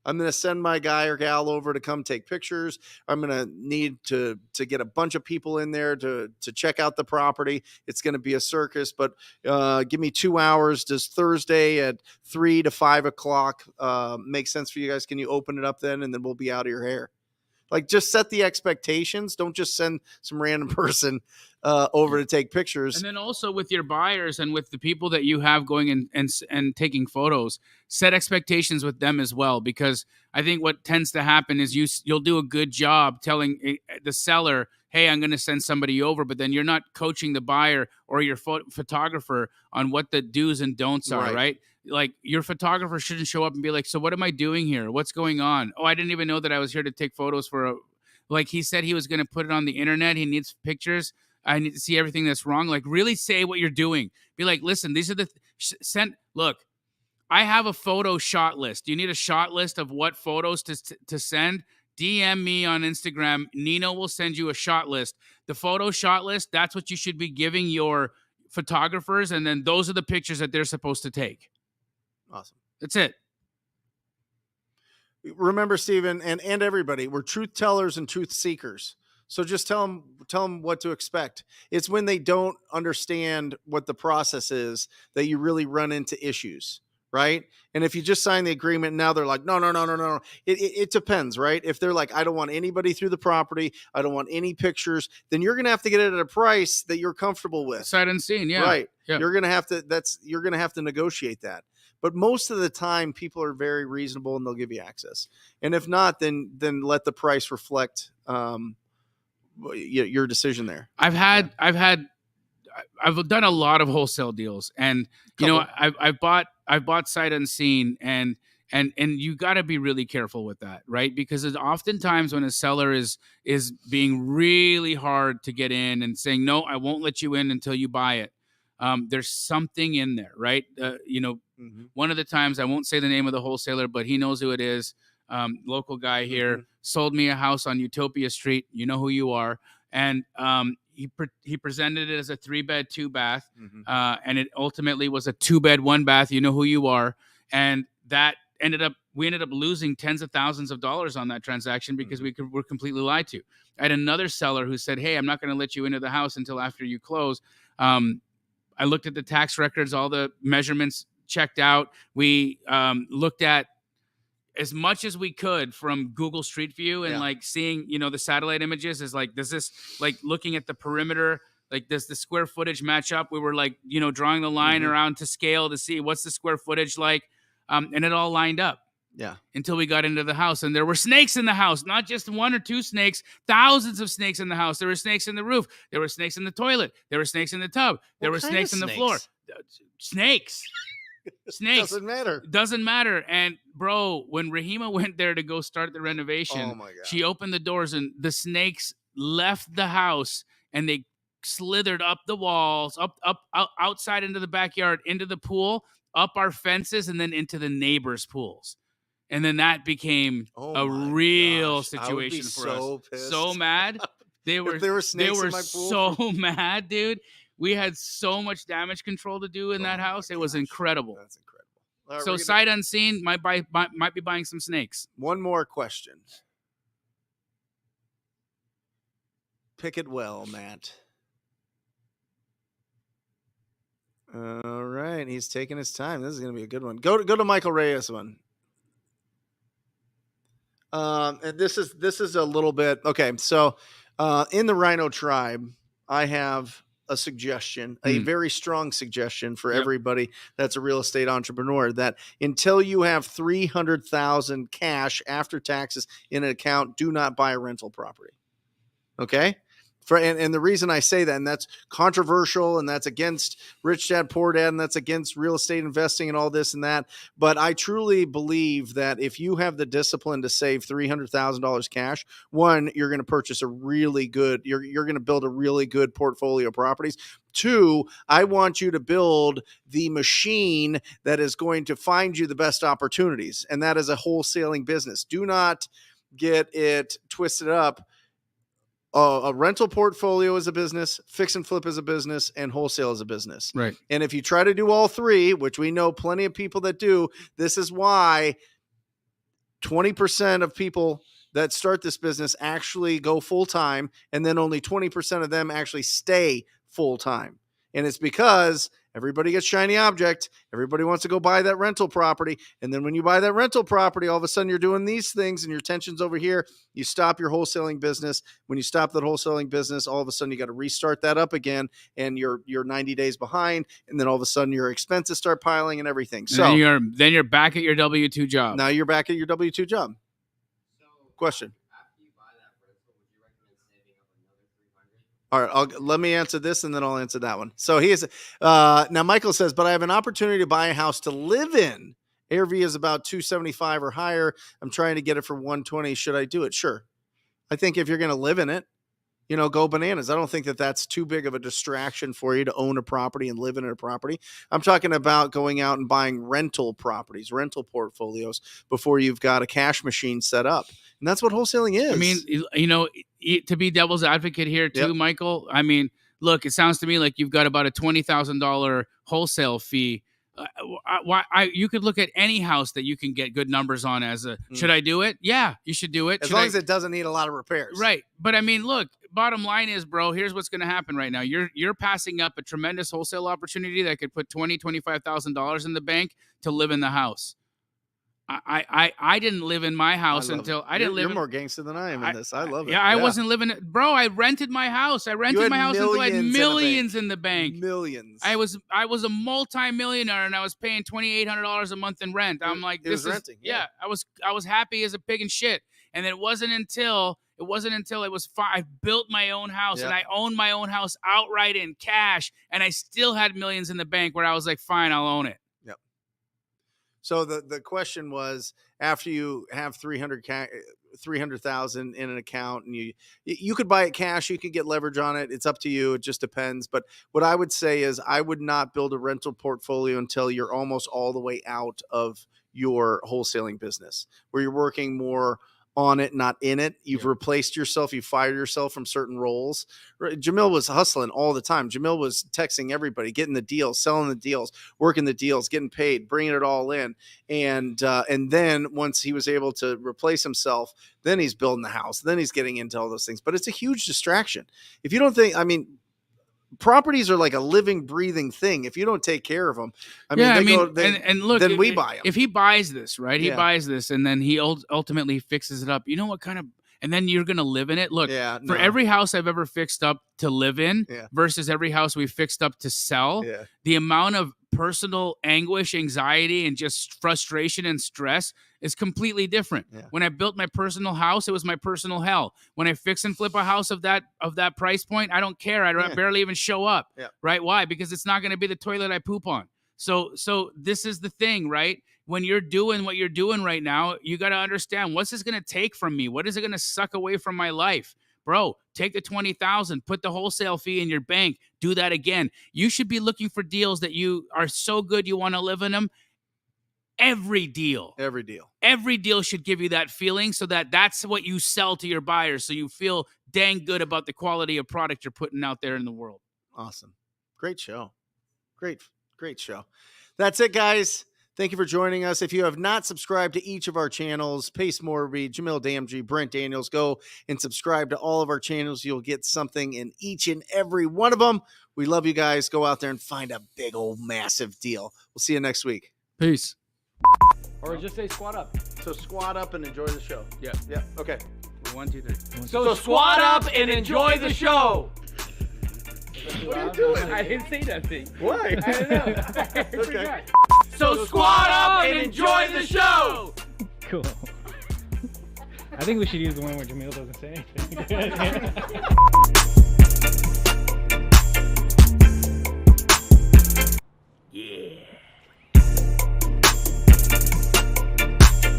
I'm going to send my guy or gal over to come take pictures. I'm going to need to get a bunch of people in there to check out the property. It's going to be a circus, but give me 2 hours. Does Thursday at 3 to 5 o'clock make sense for you guys? Can you open it up then? And then we'll be out of your hair. Like, just set the expectations. Don't just send some random person over to take pictures. And then also with your buyers and with the people that you have going and taking photos, set expectations with them as well, because I think what tends to happen is you'll do a good job telling the seller, hey, I'm going to send somebody over, but then you're not coaching the buyer or your photographer on what the do's and don'ts are, right? Like, your photographer shouldn't show up and be like, so what am I doing here? What's going on? Oh, I didn't even know that I was here to take photos like he said he was going to put it on the internet. He needs pictures. I need to see everything that's wrong. Like, really say what you're doing. Be like, listen, these are look, I have a photo shot list. You need a shot list of what photos to send? DM me on Instagram. Nino will send you a shot list. The photo shot list, that's what you should be giving your photographers. And then those are the pictures that they're supposed to take. Awesome. That's it. Remember, Steven, and everybody, we're truth tellers and truth seekers. So just tell them what to expect. It's when they don't understand what the process is that you really run into issues, right? And if you just sign the agreement, now they're like, no. It depends, right? If they're like, I don't want anybody through the property, I don't want any pictures, then you're going to have to get it at a price that you're comfortable with. Sight unseen, yeah. Right. Yeah. You're going to have to negotiate that. But most of the time, people are very reasonable and they'll give you access. And if not, then let the price reflect your decision there. I've done a lot of wholesale deals, and I've bought sight unseen, and you got to be really careful with that, right? Because it's oftentimes when a seller is being really hard to get in and saying, no, I won't let you in until you buy it. There's something in there, right? One of the times, I won't say the name of the wholesaler, but he knows who it is. Local guy here sold me a house on Utopia Street. You know who you are. And he presented it as a 3-bed, 2-bath. And it ultimately was a 2-bed, 1-bath. You know who you are. And that we ended up losing tens of thousands of dollars on that transaction because we were completely lied to. I had another seller who said, hey, I'm not going to let you into the house until after you close. I looked at the tax records, all the measurements checked out. We looked at as much as we could from Google Street View and like seeing, the satellite images is like, does this, like, looking at the perimeter, like, does the square footage match up? We were like, drawing the line around to scale to see what's the square footage like. And it all lined up. Yeah. Until we got into the house, and there were snakes in the house, not just 1 or 2 snakes, thousands of snakes in the house. There were snakes in the roof. There were snakes in the toilet. There were snakes in the tub. There were snakes in the floor. Snakes. Snakes. Doesn't matter. And bro, when Rahima went there to go start the renovation, she opened the doors and the snakes left the house and they slithered up the walls, up outside into the backyard, into the pool, up our fences, and then into the neighbors' pools. And then that became a real situation for us. Pissed. So mad. They were snakes in my pool. So mad, dude. We had so much damage control to do in that house. It was incredible. That's incredible. Right, so sight unseen might be buying some snakes. One more question. Pick it well, Matt. All right, he's taking his time. This is going to be a good one. Go to Michael Reyes one. And this is a little bit okay. So, in the Rhino tribe, I have a suggestion, a very strong suggestion for everybody that's a real estate entrepreneur, that until you have $300,000 cash after taxes in an account, do not buy a rental property. Okay. And the reason I say that, and that's controversial, and that's against Rich Dad Poor Dad, and that's against real estate investing and all this and that. But I truly believe that if you have the discipline to save $300,000 cash, one, you're going to purchase a really good, you're going to build a really good portfolio of properties. Two, I want you to build the machine that is going to find you the best opportunities, and that is a wholesaling business. Do not get it twisted up. A rental portfolio is a business, fix and flip is a business, and wholesale is a business. Right. And if you try to do all three, which we know plenty of people that do, this is why 20% of people that start this business actually go full-time, and then only 20% of them actually stay full-time. And it's because Everybody gets shiny object. Everybody wants to go buy that rental property. And then when you buy that rental property, all of a sudden you're doing these things and your tension's over here. You stop your wholesaling business. When you stop that wholesaling business, all of a sudden you got to restart that up again, and you're 90 days behind. And then all of a sudden your expenses start piling and everything. So then you're back at your W-2 job. now you're back at your W-2 job. Question. All right, let me answer this, and then I'll answer that one. So he is now. Michael says, but I have an opportunity to buy a house to live in. ARV is about 275 or higher. I'm trying to get it for 120. Should I do it? Sure. I think if you're going to live in it, go bananas. I don't think that that's too big of a distraction for you to own a property and live in a property. I'm talking about going out and buying rental properties, rental portfolios before you've got a cash machine set up. And that's what wholesaling is. I mean, to be devil's advocate here too, Yep. Michael, I mean, look, it sounds to me like you've got about a $20,000 wholesale fee. You could look at any house that you can get good numbers on should I do it? Yeah, you should do it. As long as it doesn't need a lot of repairs. Right. But I mean, look, bottom line is, bro, here's what's going to happen right now. You're passing up a tremendous wholesale opportunity that could put $25,000 in the bank to live in the house. I didn't live in my house until I didn't live. You're more gangster than I am in this. I love it. Yeah, I wasn't living it, bro. I rented my house. I rented my house until I had millions in the bank. Millions. I was a multi-millionaire and I was paying $2,800 a month in rent. I'm like, It was renting. Yeah, I was happy as a pig in shit. And it wasn't until I built my own house and I owned my own house outright in cash, and I still had millions in the bank where I was like, fine, I'll own it. So the question was, after you have 300,000 in an account, and you could buy it cash, you could get leverage on it. It's up to you. It just depends. But what I would say is, I would not build a rental portfolio until you're almost all the way out of your wholesaling business, where you're working more on it, not in it. You've replaced yourself. You fired yourself from certain roles. Jamil was hustling all the time. Jamil was texting everybody, getting the deals, selling the deals, working the deals, getting paid, bringing it all in. And then once he was able to replace himself, then he's building the house. Then he's getting into all those things. But it's a huge distraction. If you don't think, properties are like a living, breathing thing. If you don't take care of them, look, then we buy them. If he buys this, right? He buys this, and then he ultimately fixes it up. You know what kind of? And then you're gonna live in it. Look, for every house I've ever fixed up to live in versus every house we fixed up to sell, the amount of personal anguish, anxiety, and just frustration and stress is completely different. When I built my personal house, it was my personal hell. When I fix and flip a house of that price point, I don't care. I barely even show up. Right? Why? Because it's not going to be the toilet I poop on. So this is the thing, right? When you're doing what you're doing right now, you got to understand, what's this going to take from me? What is it going to suck away from my life? Bro, take the $20,000, put the wholesale fee in your bank, do that again. You should be looking for deals that you are so good you want to live in them. Every deal should give you that feeling, so that's what you sell to your buyers, so you feel dang good about the quality of product you're putting out there in the world. Awesome. Great show. Great show. That's it, guys. Thank you for joining us. If you have not subscribed to each of our channels, Pace Morby, Jamil Damji, Brent Daniels, go and subscribe to all of our channels. You'll get something in each and every one of them. We love you guys. Go out there and find a big old massive deal. We'll see you next week. Peace. Or just say squat up. So squat up and enjoy the show. Yeah. Okay. 1, 2, 3. So squat up and enjoy the show. What are you doing? I didn't say that thing. Why? I don't know. Okay. So squat up and enjoy the show. Cool. I think we should use the one where Jamil doesn't say anything.